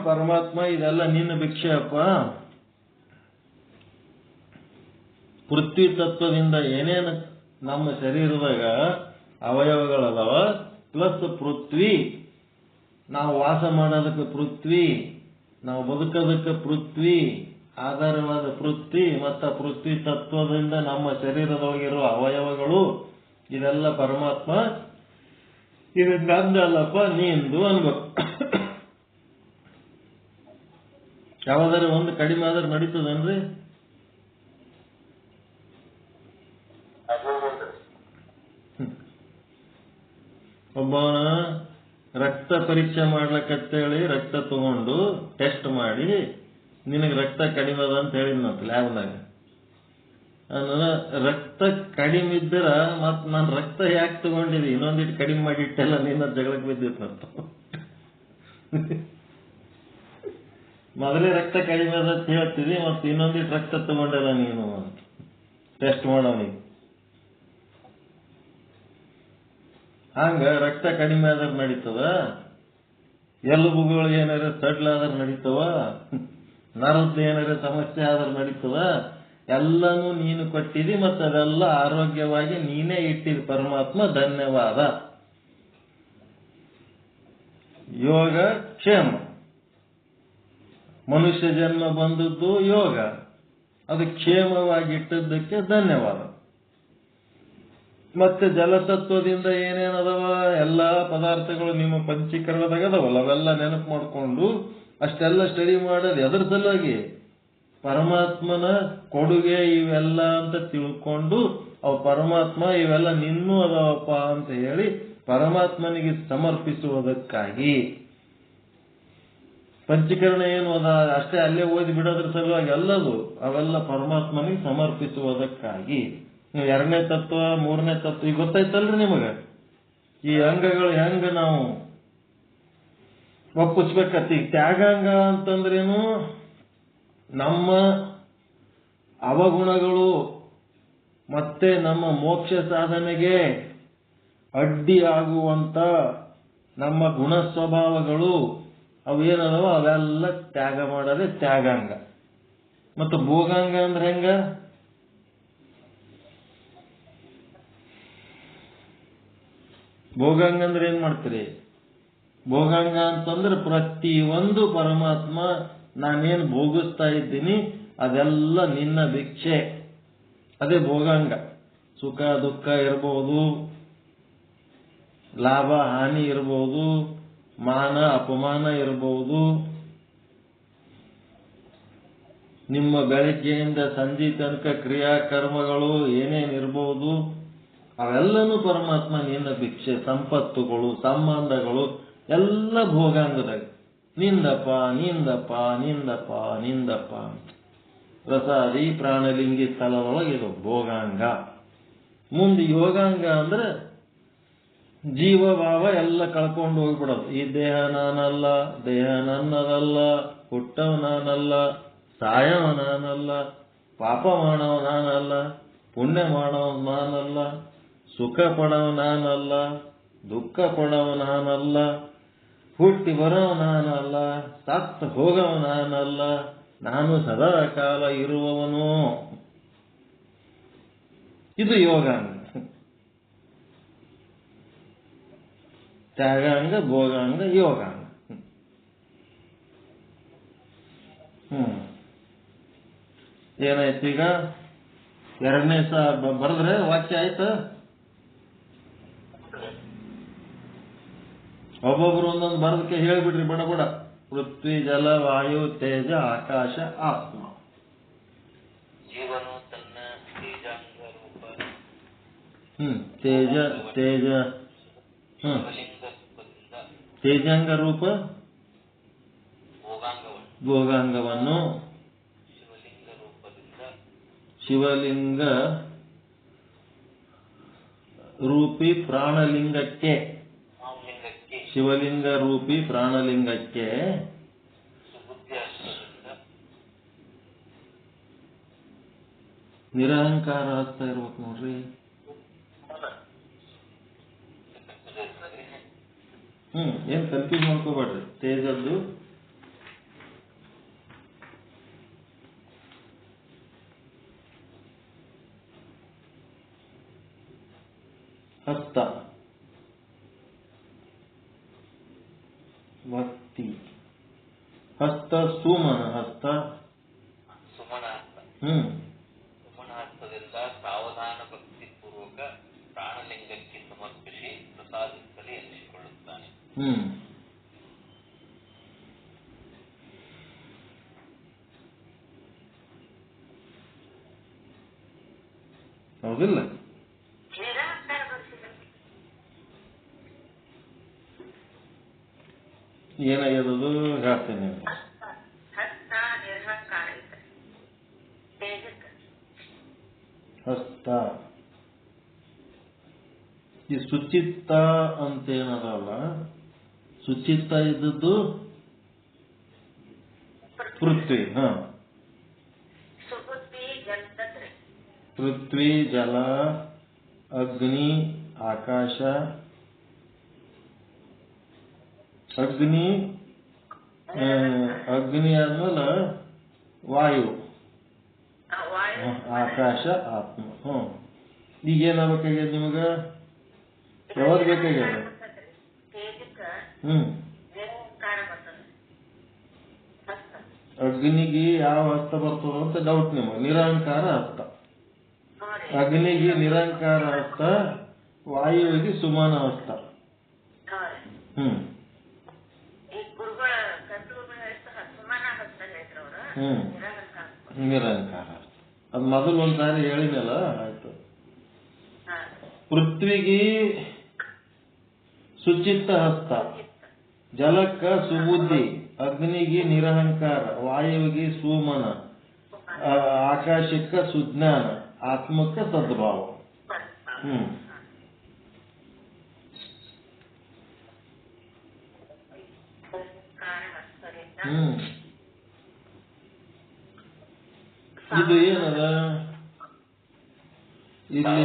ಪರಮಾತ್ಮ ಇದೆಲ್ಲ ನಿನ್ನ ಭಿಕ್ಷೆ ಅಪ್ಪ. ಪೃಥ್ವಿ ತತ್ವದಿಂದ ಏನೇನು ನಮ್ಮ ಶರೀರದಾಗ ಅವಯವಗಳದಾವ, ಪ್ಲಸ್ ಪೃಥ್ವಿ, ನಾವು ವಾಸ ಮಾಡೋದಕ್ಕೆ ಪೃಥ್ವಿ, ನಾವು ಬದುಕೋದಕ್ಕೆ ಪೃಥ್ವಿ, ಆಧಾರವಾದ ಪೃಥ್ವಿ, ಮತ್ತ ಪೃಥ್ವಿ ತತ್ವದಿಂದ ನಮ್ಮ ಶರೀರದೊಳಗಿರುವ ಅವಯವಗಳು, ಇದೆಲ್ಲ ಪರಮಾತ್ಮ ಇದು ನಂದಲ್ಲಪ್ಪ ನೀಂದು ಅನ್ಬೇಕು. ಯಾವ್ದಾರ ಒಂದು ಕಡಿಮೆ ಆದ್ರೆ ನಡೀತದನ್ರಿ? ಒಬ್ಬವನ ರಕ್ತ ಪರೀಕ್ಷೆ ಮಾಡ್ಲಕ್ಕಂತೇಳಿ ರಕ್ತ ತಗೊಂಡು ಟೆಸ್ಟ್ ಮಾಡಿ ನಿನಗೆ ರಕ್ತ ಕಡಿಮೆ ಅದ ಅಂತ ಹೇಳಿದ್ನಂತ ಲ್ಯಾಬ್ನಾಗ. ರಕ್ತ ಕಡಿಮೆ ಇದ್ದರ ಮತ್ ನಾನು ರಕ್ತ ಯಾಕೆ ತಗೊಂಡಿದ್ದಿ, ಇನ್ನೊಂದಿಟ್ಟು ಕಡಿಮೆ ಮಾಡಿಟ್ಟೆಲ್ಲ ನಿನ್ನ ಜಗಳಕ್ಕೆ ಬಿದ್ದಿತ್ತಂತ. ಮೊದಲೇ ರಕ್ತ ಕಡಿಮೆ ಅದ ಅಂತ ಹೇಳ್ತಿದ್ದಿ, ಮತ್ತೆ ಇನ್ನೊಂದಿಟ್ಟು ರಕ್ತ ತಗೊಂಡಲ್ಲ ನೀನು ಅಂತ ಟೆಸ್ಟ್ ಮಾಡೋನಿಗೆ. ಹಂಗ ರಕ್ತ ಕಡಿಮೆ ಆದ್ರೆ ನಡೀತದ, ಎಲುಬುಗಳು ಏನಾರ ಸಡ್ಲಾದ್ರೆ ನಡೀತವ, ನರದ್ದು ಏನಾರ ಸಮಸ್ಯೆ ಆದ್ರೆ ನಡೀತದ. ಎಲ್ಲನೂ ನೀನು ಕೊಟ್ಟಿದಿ, ಮತ್ತೆ ಅದೆಲ್ಲ ಆರೋಗ್ಯವಾಗಿ ನೀನೇ ಇಟ್ಟಿದಿ. ಪರಮಾತ್ಮ ಧನ್ಯವಾದ. ಯೋಗ ಕ್ಷೇಮ. ಮನುಷ್ಯ ಜನ್ಮ ಬಂದದ್ದು ಯೋಗ, ಅದು ಕ್ಷೇಮವಾಗಿಟ್ಟದ್ದಕ್ಕೆ ಧನ್ಯವಾದ. ಮತ್ತೆ ಜಲತತ್ವದಿಂದ ಏನೇನದವ ಎಲ್ಲ ಪದಾರ್ಥಗಳು ನಿಮ್ಮ ಪಂಚೀಕರಣದಾಗ ಅದಾವಲ್ಲ, ಅವೆಲ್ಲ ನೆನಪು ಮಾಡಿಕೊಂಡು ಅಷ್ಟೆಲ್ಲ ಸ್ಟಡಿ ಮಾಡೋದು ಎದರ ಸಲುವಾಗಿ? ಪರಮಾತ್ಮನ ಕೊಡುಗೆ ಇವೆಲ್ಲ ಅಂತ ತಿಳ್ಕೊಂಡು ಅವು ಪರಮಾತ್ಮ ಇವೆಲ್ಲ ನಿನ್ನೂ ಅದಾವಪ್ಪ ಅಂತ ಹೇಳಿ ಪರಮಾತ್ಮನಿಗೆ ಸಮರ್ಪಿಸುವುದಕ್ಕಾಗಿ. ಪಂಚೀಕರಣ ಏನು ಅದ ಅಷ್ಟೇ ಅಲ್ಲೇ ಓದಿ ಬಿಡೋದ್ರ ಸಲುವಾಗಿ ಎಲ್ಲದು ಅವೆಲ್ಲ ಪರಮಾತ್ಮನಿಗೆ ಸಮರ್ಪಿಸುವುದಕ್ಕಾಗಿ. ನೀವು 2ನೇ ತತ್ವ 3ನೇ ತತ್ವ ಈಗ ಗೊತ್ತಾಯ್ತಲ್ರಿ ನಿಮಗೆ? ಈ ಅಂಗಗಳು ಹೆಂಗ ನಾವು ಒಪ್ಪಿಸ್ಬೇಕತ್ತಿ. ತ್ಯಾಗಾಂಗ ಅಂತಂದ್ರೇನು? ನಮ್ಮ ಅವಗುಣಗಳು ಮತ್ತೆ ನಮ್ಮ ಮೋಕ್ಷ ಸಾಧನೆಗೆ ಅಡ್ಡಿ ಆಗುವಂತ ನಮ್ಮ ಗುಣ ಸ್ವಭಾವಗಳು ಅವೇನದವ ಅವೆಲ್ಲ ತ್ಯಾಗ ಮಾಡೋದೇ ತ್ಯಾಗಾಂಗ. ಮತ್ತು ಭೋಗಾಂಗ ಅಂದ್ರೆ ಹೆಂಗ? ಭೋಗಾಂಗ ಅಂದ್ರೆ ಏನ್ ಮಾಡ್ತೀರಿ? ಭೋಗಾಂಗ ಅಂತಂದ್ರೆ ಪ್ರತಿಯೊಂದು ಪರಮಾತ್ಮ ನಾನೇನು ಭೋಗಿಸ್ತಾ ಇದ್ದೀನಿ ಅದೆಲ್ಲ ನಿನ್ನ ಭಿಕ್ಷೆ, ಅದೇ ಭೋಗಾಂಗ. ಸುಖ ದುಃಖ ಇರಬಹುದು, ಲಾಭ ಹಾನಿ ಇರಬಹುದು, ಮಾನ ಅಪಮಾನ ಇರಬಹುದು, ನಿಮ್ಮ ಬೆಳಗ್ಗೆಯಿಂದ ಸಂಜೆ ತನಕ ಕ್ರಿಯಾಕರ್ಮಗಳು ಏನೇನಿರಬಹುದು ಅವೆಲ್ಲನೂ ಪರಮಾತ್ಮ ನಿನ್ನ ಭಿಕ್ಷೆ. ಸಂಪತ್ತುಗಳು ಸಂಬಂಧಗಳು ಎಲ್ಲ ಭೋಗಾಂಗದಾಗ ನಿಂದಪ್ಪ ನಿಂದಪ್ಪ ನಿಂದಪ್ಪ ನಿಂದಪ್ಪ ಅಂತ. ಪ್ರಸಾದಿ ಪ್ರಾಣಲಿಂಗಿ ಸ್ಥಳದೊಳಗೆ ಇದು ಭೋಗಾಂಗ. ಮುಂದೆ ಯೋಗಾಂಗ ಅಂದ್ರೆ ಜೀವಭಾವ ಎಲ್ಲ ಕಳ್ಕೊಂಡು ಹೋಗ್ಬಿಡೋದು. ಈ ದೇಹ ನಾನಲ್ಲ, ದೇಹ ನನ್ನದಲ್ಲ, ಹುಟ್ಟವ ನಾನಲ್ಲ, ಸಾಯವ ನಾನಲ್ಲ, ಪಾಪ ಮಾಡವ ನಾನಲ್ಲ, ಪುಣ್ಯ ಮಾಡವ ನಾನಲ್ಲ, ಸುಖ ಪಡವ ನಾನಲ್ಲ, ದುಃಖ ಪಡವ ನಾನಲ್ಲ, ಹುಟ್ಟಿ ಬರವ ನಾನಲ್ಲ, ಸತ್ತು ಹೋಗವ ನಾನಲ್ಲ, ನಾನು ಸದಾ ಕಾಲ ಇರುವವನು. ಇದು ಯೋಗಾಂಗ. ತ್ಯಾಗಾಂಗ, ಭೋಗಾಂಗ, ಯೋಗಾಂಗ. ಏನಾಯ್ತು ಈಗ? 2ನೇ ಬರೆದ್ರೆ ವಾಕ್ಯ ಆಯ್ತು. ಒಬ್ಬೊಬ್ರು ಒಂದೊಂದು ಬರೋದಕ್ಕೆ ಹೇಳ್ಬಿಡ್ರಿ ಬಡ ಬಡ. ಪೃಥ್ವಿ ಜಲ ವಾಯು ತೇಜ ಆಕಾಶ ಆತ್ಮ. ಜೀವನು ತನ್ನ ತೇಜಾಂಗ ರೂಪ ತೇಜ ತೇಜ ತೇಜಾಂಗ ರೂಪ ಭೋಗಾಂಗವನ್ನು ಶಿವಲಿಂಗ ರೂಪದಿಂದ ಶಿವಲಿಂಗ ರೂಪಿ ಪ್ರಾಣಲಿಂಗಕ್ಕೆ ಶಿವಲಿಂಗ ರೂಪಿ ಪ್ರಾಣಲಿಂಗಕ್ಕೆ ನಿರಹಂಕಾರ ಆಗ್ತಾ ಇರ್ಬೇಕು ನೋಡ್ರಿ. ಏನ್ ಕನ್ಫ್ಯೂಸ್ ಮಾಡ್ಕೋಬೇಡ್ರಿ. ತೇಜದ್ದು ಹಸ್ತ ಭಕ್ತಿ ಹಸ್ತ ಸುಮನ ಹಸ್ತ ಸುಮನ ಹಸ್ತ. ಸುಮನ ಹಸ್ತದಿಂದ ಸಾವಧಾನ ಭಕ್ತಿ ಪೂರ್ವಕ ಪ್ರಾಣಲಿಂಗಕ್ಕೆ ಸಮರ್ಪಿಸಿ ಪ್ರಸಾದಿಸಲಿ ಎನಿಸಿಕೊಳ್ಳುತ್ತಾನೆ. ಹೌದಿಲ್ಲ? ಏನಾಗ್ಯದದು ಹೇಳ್ತೇನೆ. ಹಸ್ತ ಈ ಸುಚಿತ್ತ ಅಂತೇನದಲ್ಲ, ಸುಚಿತ್ತ ಇದ್ದದ್ದು ಪೃಥ್ವಿ. ಪೃಥ್ವಿ ಜಲ ಅಗ್ನಿ ಆಕಾಶ. ಅಗ್ನಿ ಆದ್ಮೇಲೆ ವಾಯು, ಆಕಾಶ ಆತ್ಮ. ಈಗ ಏನಾಗಬೇಕಾಗ್ಯದ ನಿಮಗ? ಯಾವಾಗ ಬೇಕಾಗ್ಯದ? ಅಗ್ನಿಗೆ ಯಾವ ಹಸ್ತ ಬರ್ತದ ಅಂತ ಡೌಟ್ ನಿಮಗೆ. ನಿರಹಂಕಾರ ಹಸ್ತ. ಅಗ್ನಿಗೆ ನಿರಹಂಕಾರ ಹಸ್ತ, ವಾಯುವಿಗೆ ಸುಮನ ಹಸ್ತ. ನಿರಹಂಕಾರ ಹಸ್ತ. ಅದು ಮೊದಲು ಒಂದ್ಸಾರಿ ಹೇಳಿನಲ್ಲ, ಆಯ್ತು. ಪೃಥ್ವಿಗೆ ಸುಚಿತ್ತ ಹಸ್ತ, ಜಲಕ್ಕ ಸುಬುದ್ಧಿ, ಅಗ್ನಿಗೆ ನಿರಹಂಕಾರ, ವಾಯುವಿಗೆ ಸುಮನ, ಆಕಾಶಕ್ಕ ಸುಜ್ಞಾನ, ಆತ್ಮಕ್ಕ ಸದ್ಭಾವ. ಇದು ಏನದ ಇಲ್ಲಿ?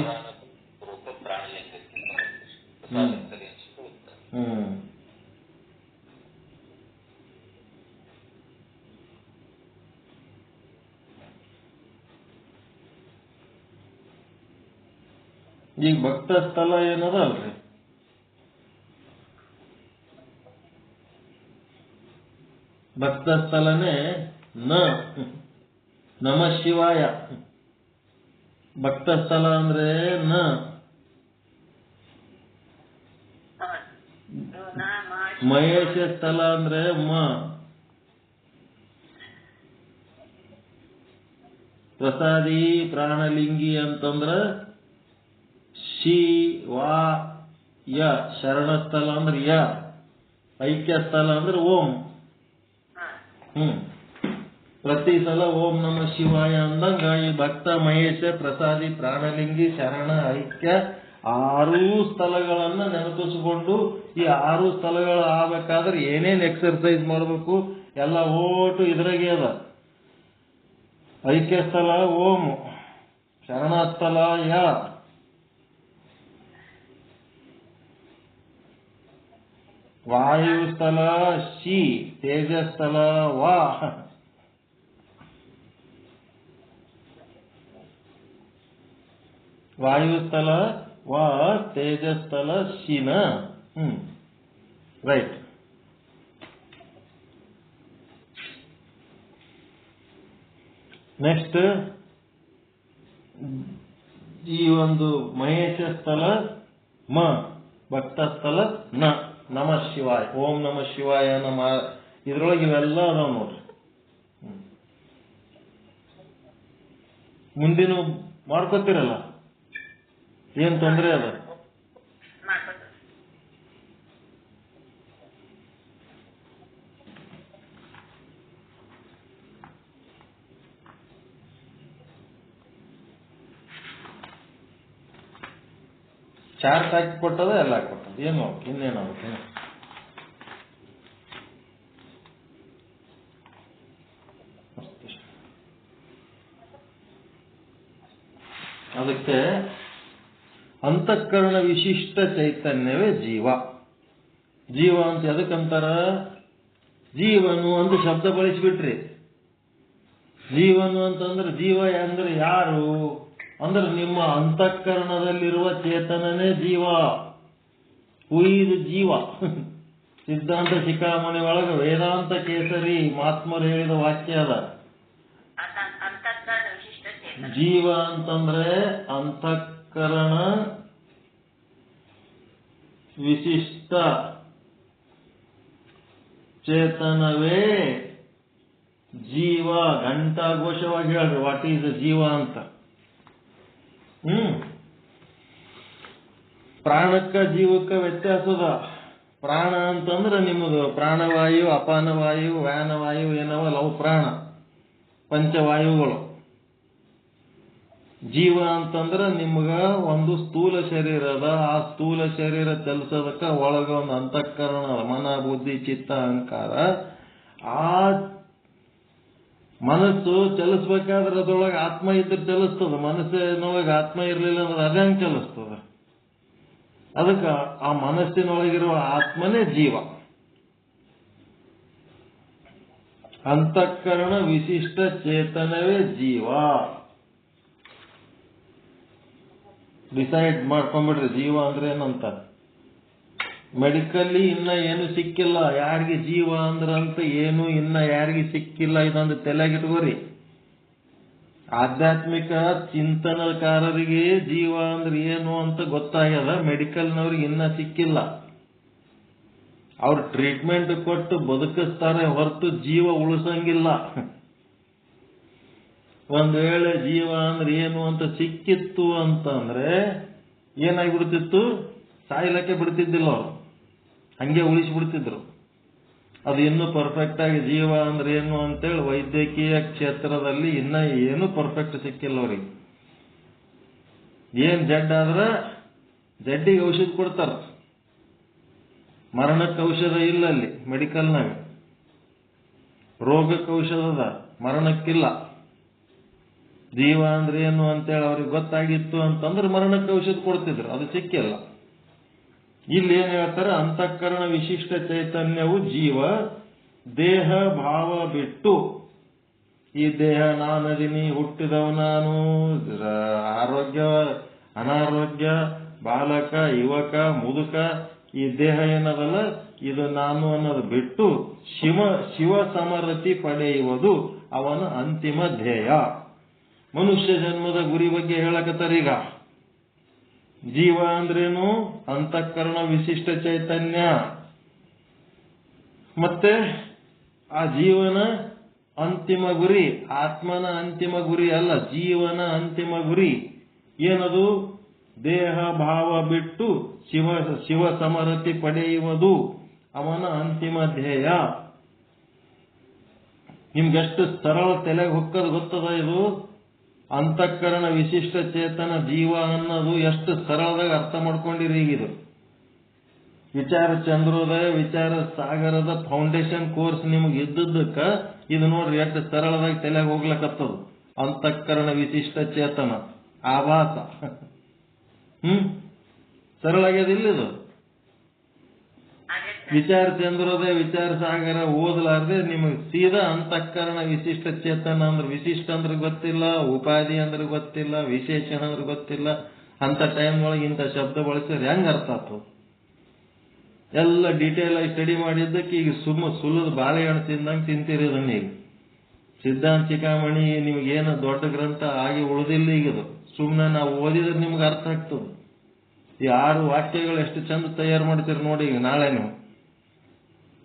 ಈಗ ಭಕ್ತ ಸ್ಥಳ ಏನದ ಅಲ್ರಿ, ಭಕ್ತ ಸ್ಥಳನೇ ನಮ ಶಿವಾಯ. ಭಕ್ತ ಸ್ಥಳ ಅಂದ್ರೆ ಮಹೇಶ ಸ್ಥಳ ಅಂದ್ರೆ ಪ್ರಸಾದಿ ಪ್ರಾಣಲಿಂಗಿ ಅಂತಂದ್ರ ಶಿವಾಯ. ಶರಣ ಸ್ಥಳ ಅಂದ್ರೆ ಯ, ಐಕ್ಯ ಸ್ಥಳ ಅಂದ್ರೆ ಓಂ. ಪ್ರತಿ ಸಲ ಓಂ ನಮ ಶಿವಾಯ ಅಂದಂಗ ಈ ಭಕ್ತ ಮಹೇಶ ಪ್ರಸಾದಿ ಪ್ರಾಣಲಿಂಗಿ ಶರಣ ಐಕ್ಯ 6 ಸ್ಥಳಗಳನ್ನ ನೆನಪಿಸಿಕೊಂಡು ಈ 6 ಸ್ಥಳಗಳು ಆಗ್ಬೇಕಾದ್ರೆ ಏನೇನ್ ಎಕ್ಸರ್ಸೈಸ್ ಮಾಡಬೇಕು ಎಲ್ಲ ಓಟು ಇದ್ರಾಗೆ ಅದ. ಐಕ್ಯ ಸ್ಥಳ ಓಂ, ಶರಣ ಸ್ಥಳ ಯ, ವಾಯು ಸ್ಥಳ ಶಿ, ತೇಜ ಸ್ಥಳ ವಾ, ವಾಯುಸ್ಥಳ ವಾ, ತೇಜಸ್ಥಳ ಶಿನ. ರೈಟ್. ನೆಕ್ಸ್ಟ್ ಈ ಒಂದು ಮಹೇಶ ಸ್ಥಳ ಭಕ್ತ ಸ್ಥಳ ನಮ ಶಿವಾಯ, ಓಂ ನಮ ಶಿವಾಯ ನಮ. ಇದ್ರೊಳಗೆ ಇವೆಲ್ಲ ಅದಾವ ನೋಡ್ರಿ. ಮುಂದಿನ ಮಾಡ್ಕೋತಿರಲ್ಲ, ಏನ್ ತೊಂದ್ರೆ ಅದ? ಚಾರ್ಟ್ ಹಾಕಿ ಕೊಟ್ಟದ, ಎಲ್ಲ ಕೊಟ್ಟದ, ಏನು ಇನ್ನೇನಾಗುತ್ತೆ? ಅದಕ್ಕೆ ಅಂತಃಕರಣ ವಿಶಿಷ್ಟ ಚೈತನ್ಯವೇ ಜೀವ. ಜೀವ ಅಂತ ಎದಕ್ಕಂತಾರ? ಜೀವನು ಅಂತ ಶಬ್ದ ಬಳಸಿಬಿಟ್ರಿ. ಜೀವನು ಅಂತಂದ್ರೆ ಜೀವ ಅಂದ್ರೆ ಯಾರು ಅಂದ್ರೆ ನಿಮ್ಮ ಅಂತಃಕರಣದಲ್ಲಿರುವ ಚೇತನನೇ ಜೀವ. ಉಯಿದು ಜೀವ. ಸಿದ್ಧಾಂತ ಶಿಖಾಮಣಿ ಒಳಗೆ ವೇದಾಂತ ಕೇಸರಿ ಮಹಾತ್ಮರು ಹೇಳಿದ ವಾಕ್ಯ ಅದ. ಜೀವ ಅಂತಂದ್ರೆ ಅಂತಃಕರಣ ವಿಶಿಷ್ಟ ಚೇತನವೇ ಜೀವ. ಘಂಟಾಘೋಷವಾಗಿ ಹೇಳ್ರಿ ವಾಟ್ ಈಸ್ ಜೀವ ಅಂತ. ಪ್ರಾಣಕ್ಕ ಜೀವಕ್ಕ ವ್ಯತ್ಯಾಸದ. ಪ್ರಾಣ ಅಂತಂದ್ರೆ ನಿಮ್ಮದು ಪ್ರಾಣವಾಯು, ಅಪಾನವಾಯು, ವ್ಯಾನವಾಯು ಏನವಲ್ಲ ಅವು ಪ್ರಾಣ, ಪಂಚವಾಯುಗಳು. ಜೀವ ಅಂತಂದ್ರೆ ನಿಮ್ಗ ಒಂದು ಸ್ಥೂಲ ಶರೀರ ಅದ. ಆ ಸ್ಥೂಲ ಶರೀರ ಚಲಿಸೋದಕ್ಕ ಒಳಗ ಒಂದು ಅಂತಃಕರಣ, ಮನ, ಬುದ್ಧಿ, ಚಿತ್ತ, ಅಹಂಕಾರ. ಆ ಮನಸ್ಸು ಚಲಿಸ್ಬೇಕಾದ್ರೆ ಅದ್ರೊಳಗೆ ಆತ್ಮ ಇದ್ರೆ ಚಲಿಸ್ತದ. ಮನಸ್ಸಿನೊಳಗೆ ಆತ್ಮ ಇರ್ಲಿಲ್ಲ ಅಂದ್ರೆ ಅದಂಗೆ ಚಲಿಸ್ತದ. ಅದಕ್ಕೆ ಆ ಮನಸ್ಸಿನೊಳಗಿರುವ ಆತ್ಮನೇ ಜೀವ. ಅಂತಃಕರಣ ವಿಶಿಷ್ಟ ಚೇತನವೇ ಜೀವ. ಡಿಸೈಡ್ ಮಾಡ್ಕೊಂಡ್ಬಿಡ್ರಿ ಜೀವ ಅಂದ್ರೆ ಏನಂತ. ಮೆಡಿಕಲ್ಲಿ ಇನ್ನ ಏನು ಸಿಕ್ಕಿಲ್ಲ, ಯಾರಿಗೆ ಜೀವ ಅಂದ್ರಂತ ಏನು ಇನ್ನ ಯಾರಿಗೆ ಸಿಕ್ಕಿಲ್ಲ. ಇದೊಂದು ತಲೆಗಿಟ್ಕೋರಿ. ಆಧ್ಯಾತ್ಮಿಕ ಚಿಂತನಕಾರರಿಗೆ ಜೀವ ಅಂದ್ರೆ ಏನು ಅಂತ ಗೊತ್ತಾಗ್ಯದ, ಮೆಡಿಕಲ್ನವ್ರಿಗೆ ಇನ್ನ ಸಿಕ್ಕಿಲ್ಲ. ಅವ್ರು ಟ್ರೀಟ್ಮೆಂಟ್ ಕೊಟ್ಟು ಬದುಕಿಸ್ತಾರೆ ಹೊರತು ಜೀವ ಉಳಿಸಂಗಿಲ್ಲ. ಒಂದ್ ವೇಳೆ ಜೀವ ಅಂದ್ರೆ ಏನು ಅಂತ ಸಿಕ್ಕಿತ್ತು ಅಂತಂದ್ರೆ ಏನಾಗ್ಬಿಡ್ತಿತ್ತು, ಸಾಯ್ಲಕ್ಕೆ ಬಿಡ್ತಿದ್ದಿಲ್ಲ ಅವರು, ಹಂಗೆ ಉಳಿಸ್ಬಿಡ್ತಿದ್ರು. ಅದು ಇನ್ನೂ ಪರ್ಫೆಕ್ಟ್ ಆಗಿ ಜೀವ ಅಂದ್ರೆ ಏನು ಅಂತೇಳಿ ವೈದ್ಯಕೀಯ ಕ್ಷೇತ್ರದಲ್ಲಿ ಇನ್ನ ಏನು ಪರ್ಫೆಕ್ಟ್ ಸಿಕ್ಕಿಲ್ಲ ಅವ್ರಿಗೆ. ಏನ್ ಜಡ್ ಆದ್ರೆ ಜಡ್ಡಿಗೆ ಔಷಧ ಕೊಡ್ತಾರ, ಮರಣಕ್ಕೆ ಔಷಧ ಇಲ್ಲ ಅಲ್ಲಿ ಮೆಡಿಕಲ್ನಾಗ. ರೋಗಕ್ಕೆ ಔಷಧ ಅದ, ಮರಣಕ್ಕಿಲ್ಲ. ಜೀವ ಅಂದ್ರೆ ಏನು ಅಂತೇಳಿ ಅವ್ರಿಗೆ ಗೊತ್ತಾಗಿತ್ತು ಅಂತಂದ್ರೆ ಮರಣಕ್ಕೆ ಔಷಧ ಕೊಡ್ತಿದ್ರು, ಅದು ಸಿಕ್ಕಿಲ್ಲ. ಇಲ್ಲಿ ಏನ್ ಹೇಳ್ತಾರೆ, ಅಂತಃಕರಣ ವಿಶಿಷ್ಟ ಚೈತನ್ಯವು ಜೀವ ದೇಹ ಭಾವ ಬಿಟ್ಟು, ಈ ದೇಹ ನಾನದಿನಿ, ಹುಟ್ಟಿದವ ನಾನು, ಆರೋಗ್ಯ ಅನಾರೋಗ್ಯ, ಬಾಲಕ ಯುವಕ ಮುದುಕ, ಈ ದೇಹ ಏನದಲ್ಲ ಇದು ನಾನು ಅನ್ನೋದು ಬಿಟ್ಟು ಶಿವ ಸಮರತಿ ಪಡೆಯುವುದು ಅವನ ಅಂತಿಮ ಧ್ಯೇಯ. ಮನುಷ್ಯ ಜನ್ಮದ ಗುರಿ ಬಗ್ಗೆ ಹೇಳಕತ್ತಾರ ಈಗ. ಜೀವ ಅಂದ್ರೇನು, ಅಂತಃಕರಣ ವಿಶಿಷ್ಟ ಚೈತನ್ಯ. ಮತ್ತೆ ಆ ಜೀವನ ಅಂತಿಮ ಗುರಿ, ಆತ್ಮನ ಅಂತಿಮ ಗುರಿ ಅಲ್ಲ, ಜೀವನ ಅಂತಿಮ ಗುರಿ ಏನದು? ದೇಹ ಭಾವ ಬಿಟ್ಟು ಶಿವ ಸಮರತಿ ಪಡೆಯುವುದು ಅವನ ಅಂತಿಮ ಧ್ಯೇಯ. ನಿಮ್ಗೆಷ್ಟು ಸರಳ ತಲೆಗೆ ಹೊಕ್ಕದು ಗೊತ್ತದ ಇದು? ಅಂತಃಕರಣ ವಿಶಿಷ್ಟ ಚೇತನ ಜೀವ ಅನ್ನೋದು ಎಷ್ಟು ಸರಳದಾಗ ಅರ್ಥ ಮಾಡ್ಕೊಂಡಿರಿ ಈಗಿದು. ವಿಚಾರ ಚಂದ್ರೋದಯ ವಿಚಾರ ಸಾಗರದ ಫೌಂಡೇಶನ್ ಕೋರ್ಸ್ ನಿಮ್ಗೆ ಇದ್ದಕ್ಕ ಇದು ನೋಡ್ರಿ ಎಷ್ಟು ಸರಳವಾಗಿ ತಲೆಗೆ ಹೋಗ್ಲಕತ್ತದು. ಅಂತಃಕರಣ ವಿಶಿಷ್ಟ ಚೇತನ ಆಭಾಸ ಸರಳಾಗ್ಯದಿಲ್ಲ ಇದು. ವಿಚಾರ ಚಂದ್ರೋದಯ ವಿಚಾರ ಸಾಗರ ಓದಲಾರ್ದೆ ನಿಮಗೆ ಸೀದಾ ಅಂತಃಕರಣ ವಿಶಿಷ್ಟ ಚೇತನ ಅಂದ್ರೆ, ವಿಶಿಷ್ಟ ಅಂದ್ರೆ ಗೊತ್ತಿಲ್ಲ, ಉಪಾಧಿ ಅಂದ್ರೆ ಗೊತ್ತಿಲ್ಲ, ವಿಶೇಷಣ ಅಂದ್ರೆ ಗೊತ್ತಿಲ್ಲ, ಅಂತ ಟೈಮ್ ಒಳಗೆ ಇಂಥ ಶಬ್ದ ಬಳಸಿದ್ರೆ ಹೆಂಗ್ ಅರ್ಥ ಆಗ್ತದೆ? ಎಲ್ಲ ಡೀಟೇಲ್ ಆಗಿ ಸ್ಟಡಿ ಮಾಡಿದ್ದಕ್ಕೆ ಈಗ ಸುಲ್ಲದ ಬಾಳೆಹಣ್ಣು ತಿಂದಂಗೆ ತಿಂತೀರಿ ಅದನ್ನ. ಈಗ ಸಿದ್ಧಾಂತ ಚಿಕಾಮಣಿ ನಿಮ್ಗೇನು ದೊಡ್ಡ ಗ್ರಂಥ ಆಗಿ ಉಳಿದಿಲ್ಲ ಈಗದು. ಸುಮ್ಮನೆ ನಾವು ಓದಿದ್ರೆ ನಿಮ್ಗೆ ಅರ್ಥ ಆಗ್ತದೆ. ಈ 6 ವಾಕ್ಯಗಳು ಎಷ್ಟು ಚಂದ ತಯಾರು ಮಾಡ್ತೀರಿ ನೋಡಿ. ಈಗ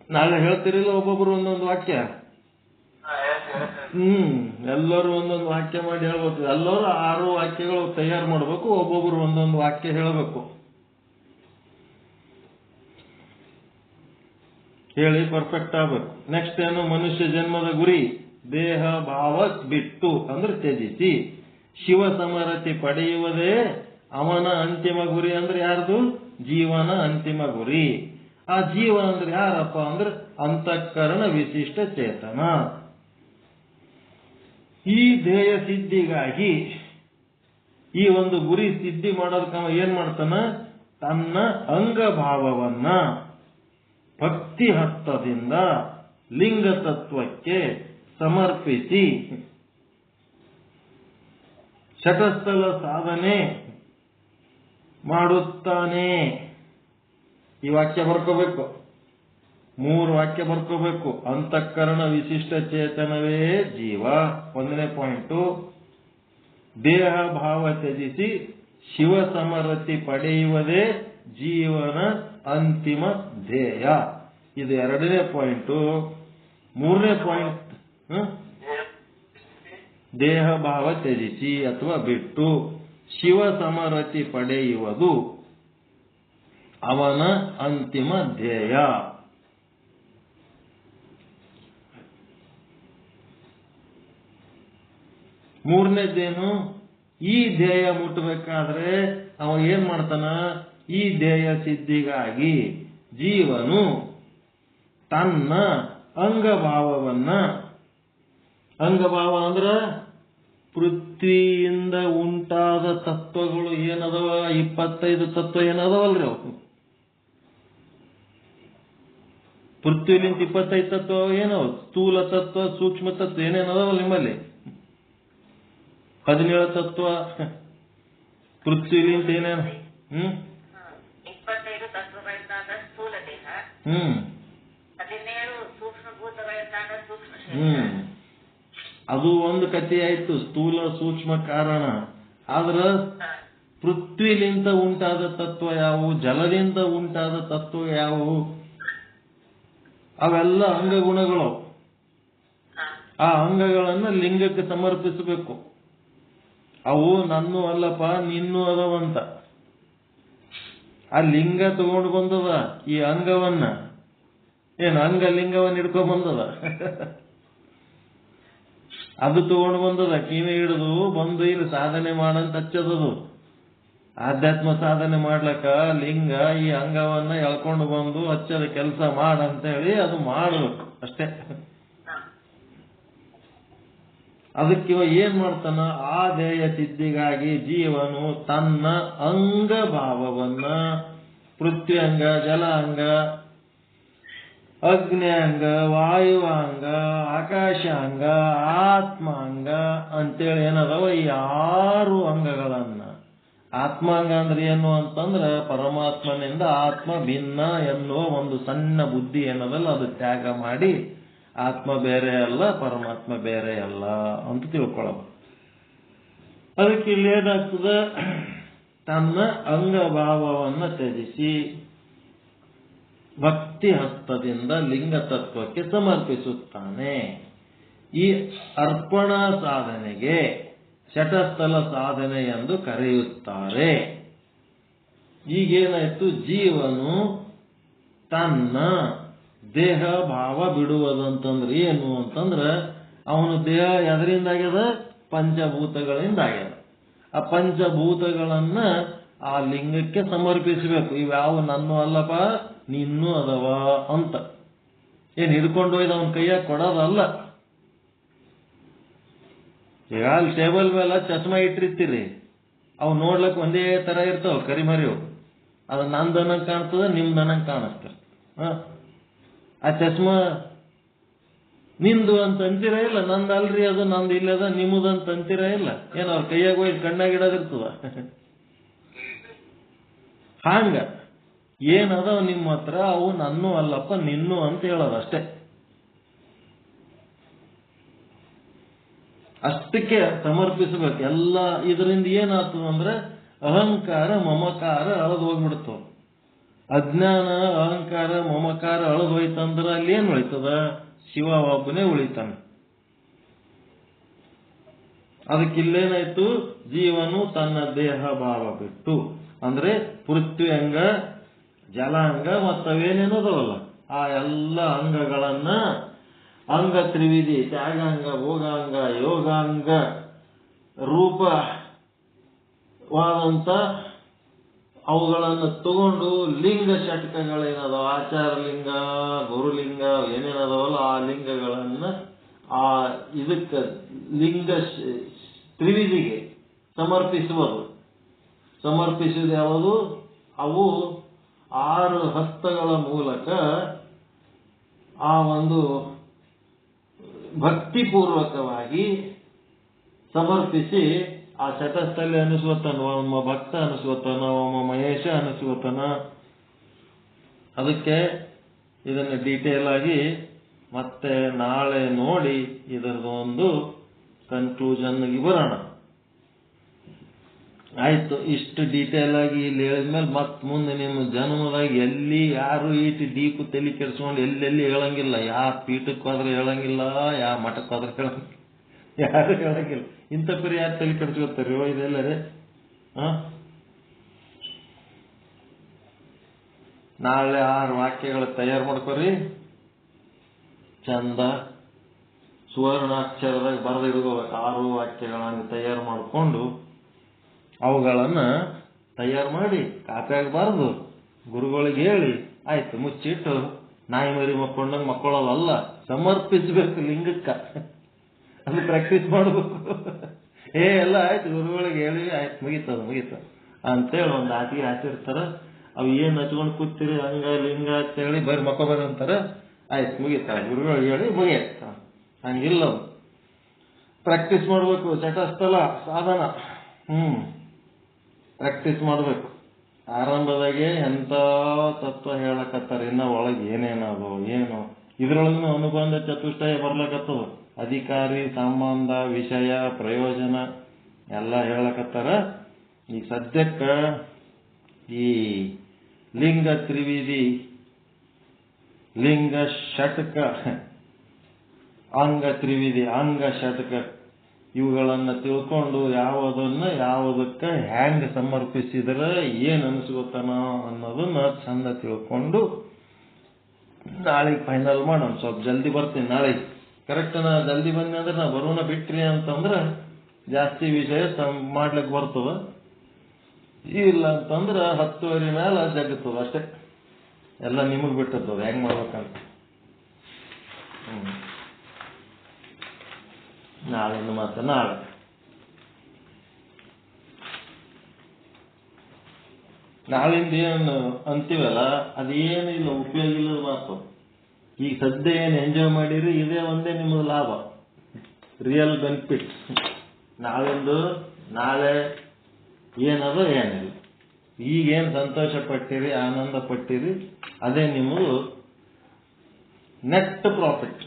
ನಾಳೆ ಹೇಳ್ತಿರಿಲ್ಲ ಒಬ್ಬೊಬ್ರು ಒಂದೊಂದು ವಾಕ್ಯ. ಎಲ್ಲರೂ ಒಂದೊಂದು ವಾಕ್ಯ ಮಾಡಿ ಹೇಳ್ಬೇಕು. ಎಲ್ಲರೂ 6 ವಾಕ್ಯಗಳು ತಯಾರು ಮಾಡ್ಬೇಕು, ಒಬ್ಬೊಬ್ರು ಒಂದೊಂದು ವಾಕ್ಯ ಹೇಳಬೇಕು. ಹೇಳಿ ಪರ್ಫೆಕ್ಟ್ ಆಗ್ಬೇಕು. ನೆಕ್ಸ್ಟ್ ಏನು? ಮನುಷ್ಯ ಜನ್ಮದ ಗುರಿ ದೇಹ ಭಾವ ಬಿಟ್ಟು ಅಂದ್ರೆ ತ್ಯಜಿಸಿ ಶಿವ ಸಮರತಿ ಪಡೆಯುವುದೇ ಅವನ ಅಂತಿಮ ಗುರಿ. ಅಂದ್ರೆ ಯಾರ್ದು? ಜೀವನ ಅಂತಿಮ ಗುರಿ. ಆ ಜೀವ ಅಂದ್ರೆ ಯಾರಪ್ಪ ಅಂದ್ರೆ ಅಂತಃಕರಣ ವಿಶಿಷ್ಟ ಚೇತನ. ಈ ಧ್ಯೇಯ ಸಿದ್ಧಿಗಾಗಿ, ಈ ಒಂದು ಗುರಿ ಸಿದ್ಧಿ ಮಾಡೋದಕ್ಕೆ ಏನ್ ಮಾಡ್ತಾನ? ತನ್ನ ಅಂಗಭಾವವನ್ನ ಭಕ್ತಿ ಹಸ್ತದಿಂದ ಲಿಂಗ ತತ್ವಕ್ಕೆ ಸಮರ್ಪಿಸಿ ಶತಸ್ಥಲ ಸಾಧನೆ ಮಾಡುತ್ತಾನೆ. ಈ ವಾಕ್ಯ ಬರ್ಕೋಬೇಕು, 3 ವಾಕ್ಯ ಬರ್ಕೋಬೇಕು. ಅಂತಃಕರಣ ವಿಶಿಷ್ಟ ಚೇತನವೇ ಜೀವ 1ನೇ ಪಾಯಿಂಟು. ದೇಹ ಭಾವ ತ್ಯಜಿಸಿ ಶಿವ ಸಮರತಿ ಪಡೆಯುವುದೇ ಜೀವನ ಅಂತಿಮ ಧ್ಯೇಯ. ಇದು 2ನೇ ಪಾಯಿಂಟು. 3ನೇ ಪಾಯಿಂಟ್ ದೇಹ ಭಾವ ತ್ಯಜಿಸಿ ಅಥವಾ ಬಿಟ್ಟು ಶಿವ ಸಮರತಿ ಪಡೆಯುವುದು ಅವನ ಅಂತಿಮ ಧ್ಯೇಯ. ಮೂರನೇದೇನು? ಈ ಧ್ಯೇಯ ಮುಟ್ಟಬೇಕಾದ್ರೆ ಅವ ಏನ್ ಮಾಡ್ತಾನ? ಈ ಧ್ಯೇಯ ಸಿದ್ಧಿಗಾಗಿ ಜೀವನು ತನ್ನ ಅಂಗಭಾವವನ್ನ, ಅಂಗಭಾವ ಅಂದ್ರ ಪೃಥ್ವಿಯಿಂದ ಉಂಟಾದ ತತ್ವಗಳು ಏನದವ, 25 ತತ್ವ ಏನದವಲ್ರಿ ಅವು. ಪೃಥ್ವಿಲಿಂದ 25 ತತ್ವ ಏನವ? ಸ್ಥೂಲ ತತ್ವ, ಸೂಕ್ಷ್ಮ ತತ್ವ ಏನೇನದವಲ್ಲ ನಿಮ್ಮಲ್ಲಿ. 17 ತತ್ವ ಪೃಥ್ವಿಲಿಂದ ಏನೇನು? 25 ತತ್ವಗಳಿಂದಾದ ಅದು ಒಂದು ಕಥೆ ಆಯ್ತು, ಸ್ಥೂಲ ಸೂಕ್ಷ್ಮ ಕಾರಣ. ಆದ್ರ ಪೃಥ್ವಿಲಿಂದ ಉಂಟಾದ ತತ್ವ ಯಾವುವು, ಜಲದಿಂದ ಉಂಟಾದ ತತ್ವ ಯಾವುವು, ಅವೆಲ್ಲ ಅಂಗಗುಣಗಳು. ಆ ಅಂಗಗಳನ್ನ ಲಿಂಗಕ್ಕೆ ಸಮರ್ಪಿಸಬೇಕು. ಅವು ನನ್ನೂ ಅಲ್ಲಪ್ಪ ನಿನ್ನೂ ಅದವಂತ. ಆ ಲಿಂಗ ತಗೊಂಡು ಬಂದದ ಈ ಅಂಗವನ್ನ, ಏನು ಅಂಗ ಲಿಂಗವನ್ನ ಹಿಡ್ಕೊಂಡ್ ಬಂದದ. ಅದು ತಗೊಂಡು ಬಂದದ, ಕಿವಿ ಹಿಡಿದು ಬಂದು ಇಲ್ಲಿ ಸಾಧನೆ ಮಾಡಂತ ಹಚ್ಚದದು. ಆಧ್ಯಾತ್ಮ ಸಾಧನೆ ಮಾಡ್ಲಕ್ಕ ಲಿಂಗ ಈ ಅಂಗವನ್ನ ಎಳ್ಕೊಂಡು ಬಂದು ಹಚ್ಚದ ಕೆಲಸ ಮಾಡಂತ ಹೇಳಿ ಅದು ಮಾಡಬೇಕು ಅಷ್ಟೇ. ಅದಕ್ಕೆ ಏನ್ ಮಾಡ್ತಾನ, ಆ ಧ್ಯೇಯ ಸಿದ್ಧಿಗಾಗಿ ಜೀವನು ತನ್ನ ಅಂಗ ಭಾವವನ್ನ ಪೃಥ್ವಿ ಅಂಗ, ಜಲ ಅಂಗ, ಅಗ್ನ್ಯಾಂಗ, ವಾಯುವಾಂಗ, ಆಕಾಶಾಂಗ, ಆತ್ಮಾಂಗ ಅಂತೇಳಿ ಏನದವ ಈ 6 ಅಂಗಗಳನ್ನ. ಆತ್ಮಾಂಗ ಅಂದ್ರೆ ಏನು ಅಂತಂದ್ರ ಪರಮಾತ್ಮನಿಂದ ಆತ್ಮ ಭಿನ್ನ ಎನ್ನುವ ಒಂದು ಸಣ್ಣ ಬುದ್ಧಿ ಏನದಲ್ಲ ಅದು ತ್ಯಾಗ ಮಾಡಿ ಆತ್ಮ ಬೇರೆ ಅಲ್ಲ ಪರಮಾತ್ಮ ಬೇರೆ ಅಲ್ಲ ಅಂತ ತಿಳ್ಕೊಳ್ಳೋದು. ಅದಕ್ಕೆ ಇಲ್ಲಿ ಏನಾಗ್ತದ, ತನ್ನ ಅಂಗಭಾವವನ್ನು ತ್ಯಜಿಸಿ ಭಕ್ತಿ ಹಸ್ತದಿಂದ ಲಿಂಗ ತತ್ವಕ್ಕೆ ಸಮರ್ಪಿಸುತ್ತಾನೆ. ಈ ಅರ್ಪಣಾ ಸಾಧನೆಗೆ ಶಟಸ್ಥಲ ಸಾಧನೆ ಎಂದು ಕರೆಯುತ್ತಾರೆ. ಈಗೇನಾಯ್ತು, ಜೀವನು ತನ್ನ ದೇಹ ಭಾವ ಬಿಡುವುದಂತಂದ್ರೆ ಏನು ಅಂತಂದ್ರೆ ಅವನು ದೇಹ ಎದರಿಂದ ಆಗ್ಯದ, ಪಂಚಭೂತಗಳಿಂದ ಆಗ್ಯದ. ಆ ಪಂಚಭೂತಗಳನ್ನ ಆ ಲಿಂಗಕ್ಕೆ ಸಮರ್ಪಿಸಬೇಕು. ಇವ್ಯಾವು ನನ್ನೂ ಅಲ್ಲಪ್ಪ ನಿನ್ನೂ ಅದವ ಅಂತ ಏನ್ ಹಿಡ್ಕೊಂಡು ಹೋಯ್ದು ಅವನ ಕೈಯಾಗ ಕೊಡೋದಲ್ಲ. ಈಗ ಅಲ್ಲಿ ಟೇಬಲ್ ಮೇಲೆ ಚಸ್ಮಾ ಇಟ್ಟಿರ್ತೀರಿ, ಅವು ನೋಡ್ಲಕ್ ಒಂದೇ ತರ ಇರ್ತಾವ ಕರಿಮರಿವು. ಅದು ನಂದನಂಗ್ ಕಾಣ್ತದ, ನಿಮ್ದನಂಗ್ ಕಾಣಿಸ್ತದೆ. ಆ ಚಸ್ಮಾ ನಿಂದು ಅಂತ ಅಂತೀರ ಇಲ್ಲ, ನಂದಲ್ರಿ ಅದು ನಂದು ಇಲ್ಲದ ನಿಮ್ಮದಂತ ಅಂತೀರ ಇಲ್ಲ. ಏನ್ ಅವ್ರ ಕೈಯಾಗ ಹೋಗಿ ಕಣ್ಣಾಗಿಡೋದಿರ್ತದ. ಹಾಂಗ ಏನದವ ನಿಮ್ಮ ಹತ್ರ ಅವು ನನ್ನೂ ಅಲ್ಲಪ್ಪ ನಿನ್ನೂ ಅಂತ ಹೇಳೋದಷ್ಟೇ. ಅಷ್ಟಕ್ಕೆ ಸಮರ್ಪಿಸಬೇಕು ಎಲ್ಲ. ಇದರಿಂದ ಏನಾಗ್ತದ ಅಂದ್ರೆ ಅಹಂಕಾರ ಮಮಕಾರ ಅಳದು ಹೋಗ್ಬಿಡ್ತವ. ಅಜ್ಞಾನ ಅಹಂಕಾರ ಮಮಕಾರ ಅಳದು ಹೋಯ್ತಂದ್ರ ಅಲ್ಲಿ ಏನ್ ಉಳಿತದ, ಶಿವ ಒಬ್ಬನೇ ಉಳಿತಾನೆ. ಅದಕ್ಕಿಲ್ಲೇನಾಯ್ತು, ಜೀವನು ತನ್ನ ದೇಹ ಭಾವ ಬಿಟ್ಟು ಅಂದ್ರೆ ಪೃಥ್ವಿ ಅಂಗ, ಜಲಾಂಗ ಮತ್ತವೇನೇನದವಲ್ಲ ಆ ಎಲ್ಲ ಅಂಗಗಳನ್ನ ಅಂಗ ತ್ರಿವಿಧಿ ತ್ಯಾಗಾಂಗ, ಭೋಗಾಂಗ, ಯೋಗಾಂಗ ರೂಪವಾದಂತ ಅವುಗಳನ್ನು ತಗೊಂಡು ಲಿಂಗ ಷಟ್ಕಗಳೇನದವ, ಆಚಾರ ಲಿಂಗ, ಗುರುಲಿಂಗ ಏನೇನದವಲ್ಲ ಆ ಲಿಂಗಗಳನ್ನ ಆ ಇದಕ್ಕೆ ಲಿಂಗ ತ್ರಿವಿಧಿಗೆ ಸಮರ್ಪಿಸುವುದು. ಸಮರ್ಪಿಸುವುದು ಯಾವುದು, ಅವು 6 ಹಸ್ತಗಳ ಮೂಲಕ ಆ ಒಂದು ಭಕ್ತಿಪೂರ್ವಕವಾಗಿ ಸಮರ್ಪಿಸಿ ಆ ಶಟಸ್ಥಲಿ ಅನಿಸ್ವತನ, ಒಮ್ಮ ಭಕ್ತ ಅನಿಸ್ವತನ, ಒಮ್ಮ ಮಹೇಶ ಅನಿಸ್ವತನ. ಅದಕ್ಕೆ ಇದನ್ನು ಡೀಟೇಲ್ ಆಗಿ ಮತ್ತೆ ನಾಳೆ ನೋಡಿ ಇದರದ್ದು ಒಂದು ಕನ್ಕ್ಲೂಷನ್ಗೆ ಬರೋಣ. ಆಯ್ತು, ಇಷ್ಟು ಡೀಟೇಲ್ ಆಗಿ ಇಲ್ಲಿ ಹೇಳಿದ್ಮೇಲೆ ಮತ್ತೆ ಮುಂದೆ ನಿಮ್ಮ ಜನ್ಮದಾಗ ಎಲ್ಲಿ ಯಾರು ಈಟಿ ಡೀಪು ತಲೆ ಕೆಡಿಸ್ಕೊಂಡು ಎಲ್ಲೆಲ್ಲಿ ಹೇಳಂಗಿಲ್ಲ. ಯಾವ ಪೀಠಕ್ಕೆ ಹೋದ್ರೆ ಹೇಳಂಗಿಲ್ಲ, ಯಾವ ಮಠಕ್ಕೆ ಹೋದ್ರೆ ಹೇಳಂಗಿಲ್ಲ, ಯಾರು ಹೇಳಂಗಿಲ್ಲ. ಇಂಥ ಪರಿ ಯಾರು ತಲೆ ಕೆಡಿಸ್ಕೊತಾರೆ ಇದೆಲ್ಲರೇ. ನಾಳೆ 6 ವಾಕ್ಯಗಳು ತಯಾರು ಮಾಡ್ಕೊರಿ. ಚಂದ ಸುವರ್ಣಾಕ್ಷರದಾಗ ಬರೆದಿಡ್ಕೋಬೇಕು 6 ವಾಕ್ಯಗಳನ್ನ ತಯಾರು ಮಾಡಿಕೊಂಡು ಅವುಗಳನ್ನ ತಯಾರು ಮಾಡಿ ಕಾಪಿಯಾಗಿ ಬರೆದು ಗುರುಗಳಿಗೆ ಹೇಳಿ ಆಯ್ತು ಮುಚ್ಚಿಟ್ಟು ನಾಯಿ ಮರಿ ಮಕ್ಕೊಂಡಂಗೆ ಮಕ್ಕಳಲ್ಲ, ಸಮರ್ಪಿಸ್ಬೇಕು ಲಿಂಗಕ್ಕ. ಅದು ಪ್ರಾಕ್ಟೀಸ್ ಮಾಡ್ಬೇಕು. ಎಲ್ಲ ಆಯ್ತು ಗುರುಗಳಿಗೆ ಹೇಳಿ ಆಯ್ತು ಮುಗೀತದ ಅಂತೇಳಿ ಒಂದು ಹಾಸಿಗೆ ಹಾಸಿರ್ತಾರ. ಅವು ಏನ್ ಹಚ್ಕೊಂಡು ಕೂತೀರಿ ಹಂಗ ಲಿಂಗ ಅಂತೇಳಿ ಬರೀ ಮಕ್ಕೋಬಾರ ಅಂತಾರ. ಆಯ್ತು ಮುಗೀತಾರ ಗುರುಗಳಿಗೆ ಹೇಳಿ ಮುಗಿಯತ್ತ. ಹಂಗಿಲ್ಲ, ಪ್ರಾಕ್ಟೀಸ್ ಮಾಡ್ಬೇಕು. ಚಟಸ್ಥಲ ಸಾಧನ ಪ್ರಾಕ್ಟೀಸ್ ಮಾಡಬೇಕು. ಆರಂಭದಾಗೆ ಎಂತ ತತ್ವ ಹೇಳಕತ್ತಾರ, ಇನ್ನ ಒಳಗೆ ಏನೇನದು ಏನು ಇದ್ರೊಳಗೂ ಅನುಬಂಧ ಚತುಷ್ಟಯ ಬರ್ಲಕತ್ತದ. ಅಧಿಕಾರಿ, ಸಂಬಂಧ, ವಿಷಯ, ಪ್ರಯೋಜನ ಎಲ್ಲ ಹೇಳಕತ್ತಾರ. ಈ ಸದ್ಯಕ್ಕ ಈ ಲಿಂಗ ತ್ರಿವಿಧಿ, ಲಿಂಗ ಷಟ್ಕ, ಅಂಗ ತ್ರಿವಿಧಿ, ಅಂಗ ಷಟ್ಕ ಇವುಗಳನ್ನ ತಿಳ್ಕೊಂಡು ಯಾವುದಕ್ಕೆ ಹ್ಯಾಂಗ್ ಸಮರ್ಪಿಸಿದ್ರೆ ಏನ್ ಅನಿಸ್ಕೊತಾನ ಅನ್ನೋದನ್ನ ಚಂದ ತಿಳ್ಕೊಂಡು ನಾಳೆಗೆ ಫೈನಲ್ ಮಾಡೋಣ. ಸ್ವಲ್ಪ ಜಲ್ದಿ ಬರ್ತೀನಿ ನಾಳೆಗೆ. ಕರೆಕ್ಟ್ ನಾ ಜಲ್ದಿ ಬಂದೆ ಅಂದ್ರೆ ನಾ ಬರೋಣ ಬಿಟ್ರಿ ಅಂತಂದ್ರೆ ಜಾಸ್ತಿ ವಿಷಯ ಮಾಡ್ಲಿಕ್ಕೆ ಬರ್ತದ. ಇಲ್ಲ ಅಂತಂದ್ರೆ 10:30 ಮೇಲೆ ಜಗತ್ತದ ಅಷ್ಟೇ. ಎಲ್ಲ ನಿಮಗ್ ಬಿಟ್ಟದ ಹೆಂಗ್ ಮಾಡ್ಬೇಕಂತ. ನಾಳಿಂದ ಮತ್ತೆ ನಾಳೆ ನಾಳಿಂದ ಏನು ಅಂತೀವಲ್ಲ ಅದೇನಿಲ್ಲ, ಉಪಯೋಗ ಇಲ್ಲದ ಮಾತು. ಈಗ ಸದ್ಯ ಏನು ಎಂಜಾಯ್ ಮಾಡಿರಿ ಇದೇ ಒಂದೇ ನಿಮ್ಮದು ಲಾಭ, ರಿಯಲ್ ಬೆನಿಫಿಟ್. ನಾಳೆ ಏನದು ಏನಿಲ್ಲ. ಈಗೇನು ಸಂತೋಷ ಪಟ್ಟಿರಿ, ಆನಂದ ಪಟ್ಟಿರಿ, ಅದೇ ನಿಮ್ಮದು ನೆಟ್ ಪ್ರಾಫಿಟ್.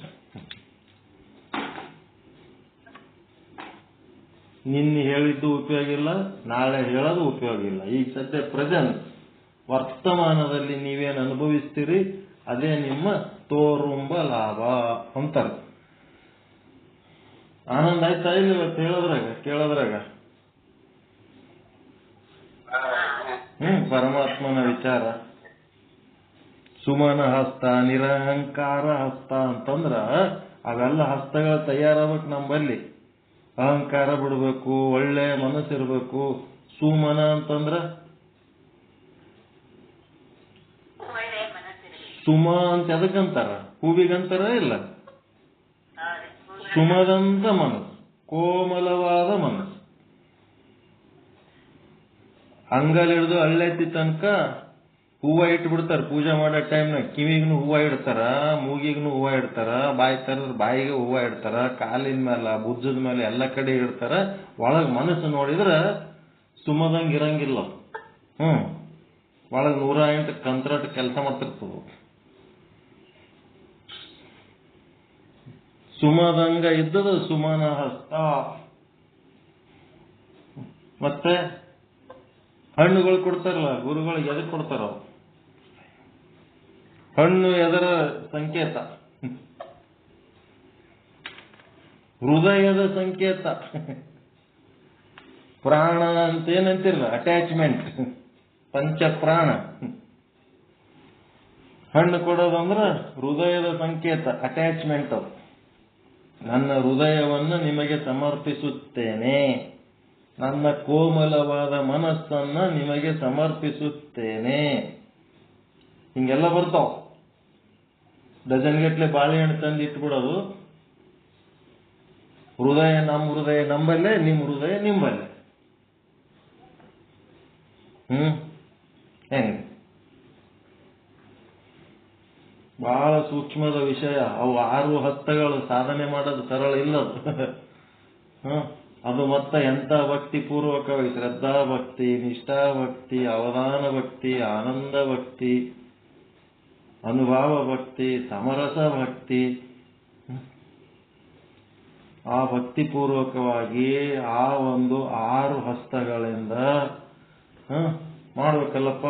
ನಿನ್ನೆ ಹೇಳಿದ್ದು ಉಪಯೋಗ ಇಲ್ಲ, ನಾಳೆ ಹೇಳೋದು ಉಪಯೋಗ ಇಲ್ಲ. ಈಗ ಸದ್ಯ ಪ್ರೆಸೆಂಟ್ ವರ್ತಮಾನದಲ್ಲಿ ನೀವೇನು ಅನುಭವಿಸ್ತೀರಿ ಅದೇ ನಿಮ್ಮ ತೋರುಂಬ ಲಾಭ ಅಂತಾರೆ. ಆನಂದ ಆಯ್ತಾ ಇಲ್ಲ ಇವತ್ತು ಕೇಳೋದ್ರಾಗ? ಪರಮಾತ್ಮನ ವಿಚಾರ. ಸುಮನ ಹಸ್ತ, ನಿರಹಂಕಾರ ಹಸ್ತ ಅಂತಂದ್ರ ಅವೆಲ್ಲ ಹಸ್ತಗಳು ತಯಾರಾಗಬೇಕು ನಂಬಲ್ಲಿ. ಅಹಂಕಾರ ಬಿಡ್ಬೇಕು, ಒಳ್ಳೆ ಮನಸ್ಸಿರ್ಬೇಕು. ಸುಮನ ಅಂತಂದ್ರ ಸುಮ ಅಂತ ಎದಕ್ಕಂತಾರ? ಹೂವಿಗಂತಾರ ಇಲ್ಲ? ಸುಮದಂತ ಮನಸ್ಸು, ಕೋಮಲವಾದ ಮನಸ್ಸು. ಅಂಗಲಿಡ್ದು ಹಳ್ಳೆತ್ತಿ ತನಕ ಹೂವ ಇಟ್ಬಿಡ್ತಾರ. ಪೂಜೆ ಮಾಡೋ ಟೈಮ್ನಾಗ ಕಿವಿಗೂ ಹೂವ ಇಡ್ತಾರ, ಮೂಗಿಗೂ ಹೂವ ಇಡ್ತಾರ, ಬಾಯಿ ತರದ ಬಾಯಿಗೆ ಹೂವ ಇಡ್ತಾರ, ಕಾಲಿನ ಮೇಲೆ, ಭುಜದ ಮೇಲೆ ಎಲ್ಲ ಕಡೆ ಇಡ್ತಾರ. ಒಳಗ್ ಮನಸ್ಸು ನೋಡಿದ್ರ ಸುಮದಂಗ ಇರಂಗಿಲ್ಲ. ಒಳಗ್ 108 ಕಂತ್ರಾಟ ಕೆಲಸ ಮಾಡ್ತಿರ್ತದ. ಸುಮದಂಗ ಇದ್ದದ ಸುಮನ ಹಸ್ತ. ಮತ್ತೆ ಹಣ್ಣುಗಳು ಕೊಡ್ತಾರಲ್ಲ ಗುರುಗಳಿಗೆ, ಎದಕ್ ಕೊಡ್ತಾರ? ಹಣ್ಣು ಎದರ ಸಂಕೇತ? ಹೃದಯದ ಸಂಕೇತ. ಪ್ರಾಣ ಅಂತ ಏನಂತಿರಲ್ಲ, ಅಟ್ಯಾಚ್ಮೆಂಟ್, ಪಂಚಪ್ರಾಣ. ಹಣ್ಣು ಕೊಡೋದಂದ್ರ ಹೃದಯದ ಸಂಕೇತ, ಅಟ್ಯಾಚ್ಮೆಂಟ್. ಅದು ನನ್ನ ಹೃದಯವನ್ನು ನಿಮಗೆ ಸಮರ್ಪಿಸುತ್ತೇನೆ, ನನ್ನ ಕೋಮಲವಾದ ಮನಸ್ಸನ್ನ ನಿಮಗೆ ಸಮರ್ಪಿಸುತ್ತೇನೆ. ಹಿಂಗೆಲ್ಲ ಬರ್ತಾವ. ಡಜನ್ಗಟ್ಲೆ ಬಾಳೆಹಣ್ಣು ತಂದು ಇಟ್ಬಿಡೋದು. ಹೃದಯ ನಮ್ಮ ಹೃದಯ ನಂಬಲ್ಲೇ, ನಿಮ್ಮ ಹೃದಯ ನಿಂಬಲ್ಲೇ. ಹೆಂಗ? ಬಹಳ ಸೂಕ್ಷ್ಮದ ವಿಷಯ. ಅವು 6 ಹಸ್ತಗಳು ಸಾಧನೆ ಮಾಡೋದು ಸರಳ ಇಲ್ಲದು. ಅದು ಮತ್ತೆ ಎಂತ ಭಕ್ತಿ ಪೂರ್ವಕವಾಗಿ ಶ್ರದ್ಧಾ ಭಕ್ತಿ, ನಿಷ್ಠಾ ಭಕ್ತಿ, ಅವಧಾನ ಭಕ್ತಿ, ಆನಂದ ಭಕ್ತಿ, ಅನುಭವ ಭಕ್ತಿ, ಸಮರಸ ಭಕ್ತಿ. ಆ ಭಕ್ತಿ ಪೂರ್ವಕವಾಗಿ ಆ ಒಂದು 6 ಹಸ್ತಗಳಿಂದ ಮಾಡ್ಬೇಕಲ್ಲಪ್ಪ.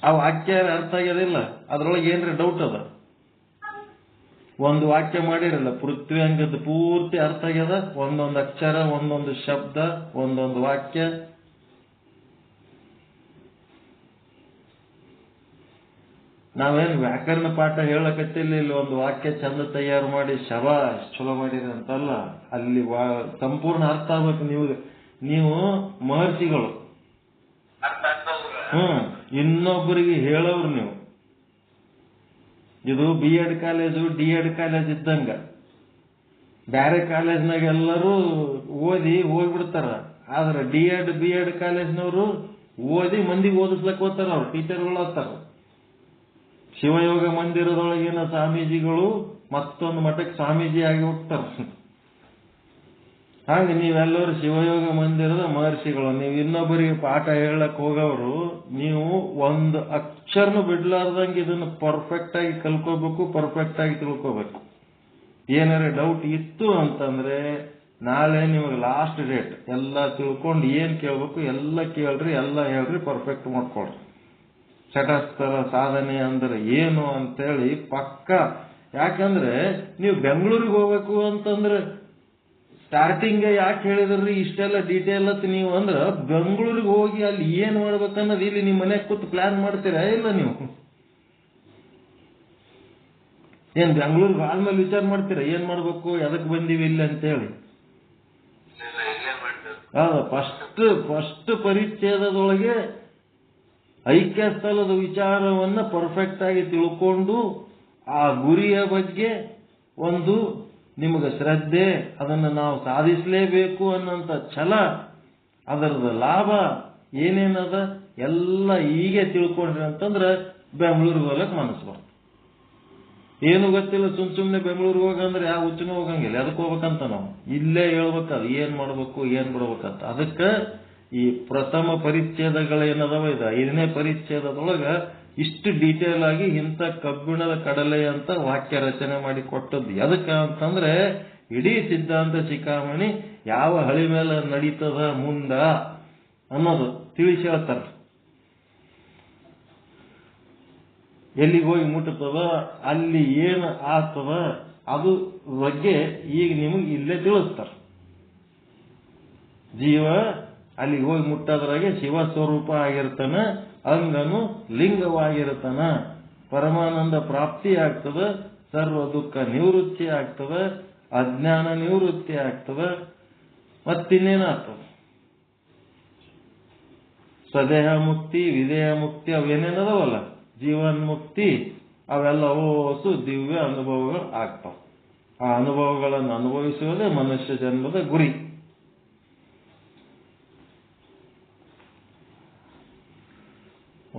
ಆ ವಾಕ್ಯ ಅರ್ಥ ಆಗ್ಯದಿಲ್ಲ, ಅದ್ರೊಳಗೆ ಏನ್ರಿ ಡೌಟ್ ಅದ? ಒಂದು ವಾಕ್ಯ ಮಾಡಿರಲ್ಲ, ಪೃಥ್ವಿ ಅಂಗದ ಪೂರ್ತಿ ಅರ್ಥ ಆಗ್ಯದ. ಒಂದೊಂದು ಅಕ್ಷರ, ಒಂದೊಂದು ಶಬ್ದ, ಒಂದೊಂದು ವಾಕ್ಯ. ನಾವೇನು ವ್ಯಾಕರಣ ಪಾಠ ಹೇಳಕತ್ತಿಲ್ಲ, ಇಲ್ಲಿ ಒಂದು ವಾಕ್ಯ ಚಂದ ತಯಾರು ಮಾಡಿ ಶಬಾಷ್ ಚಲೋ ಮಾಡಿರಿ ಅಂತಲ್ಲ. ಅಲ್ಲಿ ಸಂಪೂರ್ಣ ಅರ್ಥ ಆಗ್ಬೇಕು. ನೀವು ಮಹರ್ಷಿಗಳು, ಇನ್ನೊಬ್ಬರಿಗೆ ಹೇಳೋರು ನೀವು. ಇದು B.Ed ಕಾಲೇಜು, D.Ed ಕಾಲೇಜ್ ಇದ್ದಂಗ. ಬೇರೆ ಕಾಲೇಜ್ನಾಗ ಎಲ್ಲರೂ ಓದಿ ಹೋಗ್ಬಿಡ್ತಾರ. ಆದ್ರೆ D.Ed B.Ed ಕಾಲೇಜ್ನವರು ಓದಿ ಮಂದಿಗೆ ಓದಿಸ್ಲಕ್ ಹೋಗ್ತಾರ. ಅವ್ರು ಟೀಚರ್ಗಳು ಹೋಗ್ತಾರ. ಶಿವಯೋಗ ಮಂದಿರದೊಳಗಿನ ಸ್ವಾಮೀಜಿಗಳು ಮತ್ತೊಂದು ಮಠಕ್ಕೆ ಸ್ವಾಮೀಜಿ ಆಗಿ ಹೋಗ್ತಾರ. ಹಾಗೆ ನೀವೆಲ್ಲರೂ ಶಿವಯೋಗ ಮಂದಿರದ ಮಹರ್ಷಿಗಳು. ನೀವು ಇನ್ನೊಬ್ಬರಿಗೆ ಪಾಠ ಹೇಳಕ್ ಹೋಗೋರು, ನೀವು ಒಂದು ಅಕ್ಷರನು ಬಿಡ್ಲಾರ್ದಂಗೆ ಇದನ್ನು ಪರ್ಫೆಕ್ಟ್ ಆಗಿ ಕಲ್ಕೋಬೇಕು, ಪರ್ಫೆಕ್ಟ್ ಆಗಿ ತಿಳ್ಕೋಬೇಕು. ಏನಾರ ಡೌಟ್ ಇತ್ತು ಅಂತಂದ್ರೆ ನಾಳೆ ನಿಮಗೆ ಲಾಸ್ಟ್ ಡೇಟ್. ಎಲ್ಲ ತಿಳ್ಕೊಂಡು ಏನ್ ಕೇಳ್ಬೇಕು ಎಲ್ಲ ಕೇಳ್ರಿ, ಎಲ್ಲ ಹೇಳ್ರಿ, ಪರ್ಫೆಕ್ಟ್ ಮಾಡ್ಕೊಳ್ರಿ. ಚಟಸ್ಥಲ ಸಾಧನೆ ಅಂದ್ರೆ ಏನು ಅಂತೇಳಿ ಪಕ್ಕ. ಯಾಕಂದ್ರೆ ನೀವು ಬೆಂಗಳೂರಿಗೆ ಹೋಗ್ಬೇಕು ಅಂತಂದ್ರೆ ಸ್ಟಾರ್ಟಿಂಗ್ ಯಾಕೆ ಹೇಳಿದ್ರಿ ಇಷ್ಟೆಲ್ಲ ಡೀಟೇಲ್ ನೀವು ಅಂದ್ರ, ಬೆಂಗಳೂರಿಗೆ ಹೋಗಿ ಅಲ್ಲಿ ಏನ್ ಮಾಡ್ಬೇಕನ್ನೋದು ಇಲ್ಲಿ ನಿಮ್ಮ ಮನೆಗೆ ಕೂತು ಪ್ಲಾನ್ ಮಾಡ್ತೀರಾ ಇಲ್ಲ? ನೀವು ಏನ್ ಬೆಂಗಳೂರಿಗೆ ಆದ್ಮೇಲೆ ವಿಚಾರ ಮಾಡ್ತೀರಾ ಏನ್ ಮಾಡ್ಬೇಕು, ಎದಕ್ ಬಂದೀವಿ ಇಲ್ಲಿ ಅಂತೇಳಿ? ಹೌದು, ಫಸ್ಟ್ ಪರಿಚ್ಛೇದದೊಳಗೆ ಐಕ್ಯ ಸ್ಥಳದ ವಿಚಾರವನ್ನ ಪರ್ಫೆಕ್ಟ್ ಆಗಿ ತಿಳ್ಕೊಂಡು ಆ ಗುರಿಯ ಬಗ್ಗೆ ಒಂದು ನಿಮಗೆ ಶ್ರದ್ಧೆ, ಅದನ್ನು ನಾವು ಸಾಧಿಸಲೇಬೇಕು ಅನ್ನೋಂಥ ಛಲ, ಅದರದ ಲಾಭ ಏನೇನದ ಎಲ್ಲ ಹೀಗೆ ತಿಳ್ಕೊಂಡ್ರಿ ಅಂತಂದ್ರೆ ಬೆಂಗಳೂರಿಗೆ ಹೋಗಕ್ ಮನಸ್ಸು ಬರ್ತದೆ. ಏನು ಗೊತ್ತಿಲ್ಲ, ಸುಮ್ಮನೆ ಬೆಂಗಳೂರಿಗೆ ಹೋಗಂದ್ರೆ ಯಾವ ಹುಚ್ಚನೂ ಹೋಗಂಗಿಲ್ಲ. ಅದಕ್ಕೆ ಹೋಗ್ಬೇಕಂತ ನಾವು ಇಲ್ಲೇ ಹೇಳ್ಬೇಕದು ಏನ್ ಮಾಡ್ಬೇಕು ಏನ್ ಬಿಡ್ಬೇಕಂತ. ಅದಕ್ಕೆ ಈ ಪ್ರಥಮ ಪರಿಚ್ಛೇದಗಳೇನದವ ಇದು 5ನೇ ಪರಿಚ್ಛೇದದೊಳಗ ಇಷ್ಟು ಡೀಟೇಲ್ ಆಗಿ ಇಂಥ ಕಬ್ಬಿಣದ ಕಡಲೆ ಅಂತ ವಾಕ್ಯ ರಚನೆ ಮಾಡಿ ಕೊಟ್ಟದ್ದು. ಎದಕ್ಕೆ ಅಂತಂದ್ರೆ ಇಡೀ ಸಿದ್ಧಾಂತ ಶಿಖಾಮಣಿ ಯಾವ ಹಳಿ ಮೇಲೆ ನಡೀತದ ಮುಂದ ಅನ್ನೋದು ತಿಳಿಸಿ ಹೇಳ್ತಾರ. ಎಲ್ಲಿಗೆ ಹೋಗಿ ಮುಟ್ಟುತ್ತದ, ಅಲ್ಲಿ ಏನು ಆಗ್ತದ, ಅದು ಬಗ್ಗೆ ಈಗ ನಿಮಗೆ ಇಲ್ಲೇ ತಿಳಿಸ್ತಾರ. ಜೀವ ಅಲ್ಲಿಗೆ ಹೋಗಿ ಮುಟ್ಟೋದ್ರಾಗೆ ಶಿವ ಸ್ವರೂಪ ಆಗಿರ್ತಾನ, ಅಂಗನು ಲಿಂಗವಾಗಿರ್ತಾನ, ಪರಮಾನಂದ ಪ್ರಾಪ್ತಿ ಆಗ್ತದ, ಸರ್ವ ದುಃಖ ನಿವೃತ್ತಿ ಆಗ್ತದ, ಅಜ್ಞಾನ ನಿವೃತ್ತಿ ಆಗ್ತದ, ಮತ್ತಿನ್ನೇನಾಗ್ತದ ಸ್ವದೇಹ ಮುಕ್ತಿ, ವಿದೇಹ ಮುಕ್ತಿ, ಅವೇನೇನದವಲ್ಲ ಜೀವನ್ ಮುಕ್ತಿ, ಅವೆಲ್ಲ ಓಸು ದಿವ್ಯ ಅನುಭವಗಳು ಆಗ್ತಾವ. ಆ ಅನುಭವಗಳನ್ನು ಅನುಭವಿಸುವುದೇ ಮನುಷ್ಯ ಜನ್ಮದ ಗುರಿ.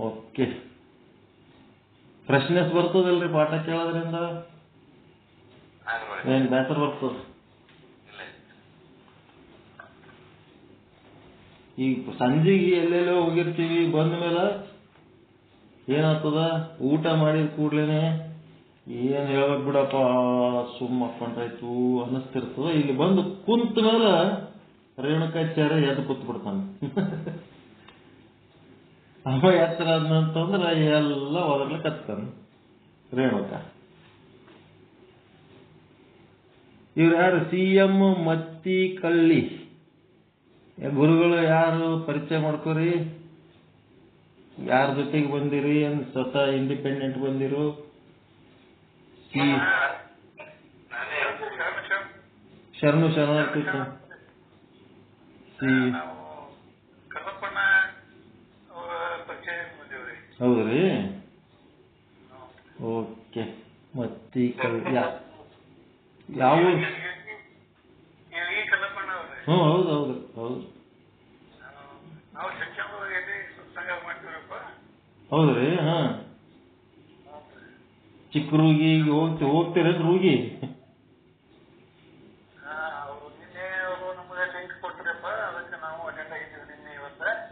ಓಕೆ, ಫ್ರೆಶ್ನೆಸ್ ಬರ್ತದಲ್ರಿ ಪಾಠ ಕೇಳೋದ್ರಿಂದ? ಏನ್ ಬೇಸರ ಬರ್ತದ? ಈಗ ಸಂಜೆಗೆ ಎಲ್ಲೆಲ್ಲೋ ಹೋಗಿರ್ತೀವಿ, ಬಂದ ಮೇಲೆ ಏನಾಗ್ತದ, ಊಟ ಮಾಡಿದ ಕೂಡ್ಲೇನೆ ಏನ್ ಹೇಳ್ಬೇಕು ಬಿಡಪ್ಪ ಸುಮ್ಮ ಮಕ್ಕೊಂಡ್ರಾಯ್ತು ಅನ್ನಿಸ್ತಿರ್ತದ. ಇಲ್ಲಿ ಬಂದು ಕುಂತ ಮೇಲೆ ರೇಣುಕಾಚಾರ್ಯ ಎದ್ದು ಕೂತ್ ಬಿಡ್ತಾನೆ. ಅವ ಎತ್ತರ ಅಂತಂದ್ರೆ ಎಲ್ಲ ಒದರ್ಲಿಕ್ಕೆ ಹತ್ತಾನ ರೇಣುಕ. ಇವ್ರು ಯಾರು? CM ಮತ್ತಿ ಕಳ್ಳಿ ಗುರುಗಳು ಯಾರು? ಪರಿಚಯ ಮಾಡ್ಕೋರಿ. ಯಾರ ಜೊತೆಗೆ ಬಂದಿರಿ? ಸ್ವತಃ ಇಂಡಿಪೆಂಡೆಂಟ್ ಬಂದಿರು? ಶರಣು ಶರಣಾರ್ಥಿ. ಹೌದ್ರಿ, ಓಕೆ. ಮತ್ತಿ ಕಳ್ಳಿ ಯಾವ? ಹೌದು ಹೌದು ಹೌದು ಹೌದ್ರಿ. ಹಾ, ಚಿಕ್ಕರುಗಿ ಹೋಗ್ತೀರ ರೂಗಿ?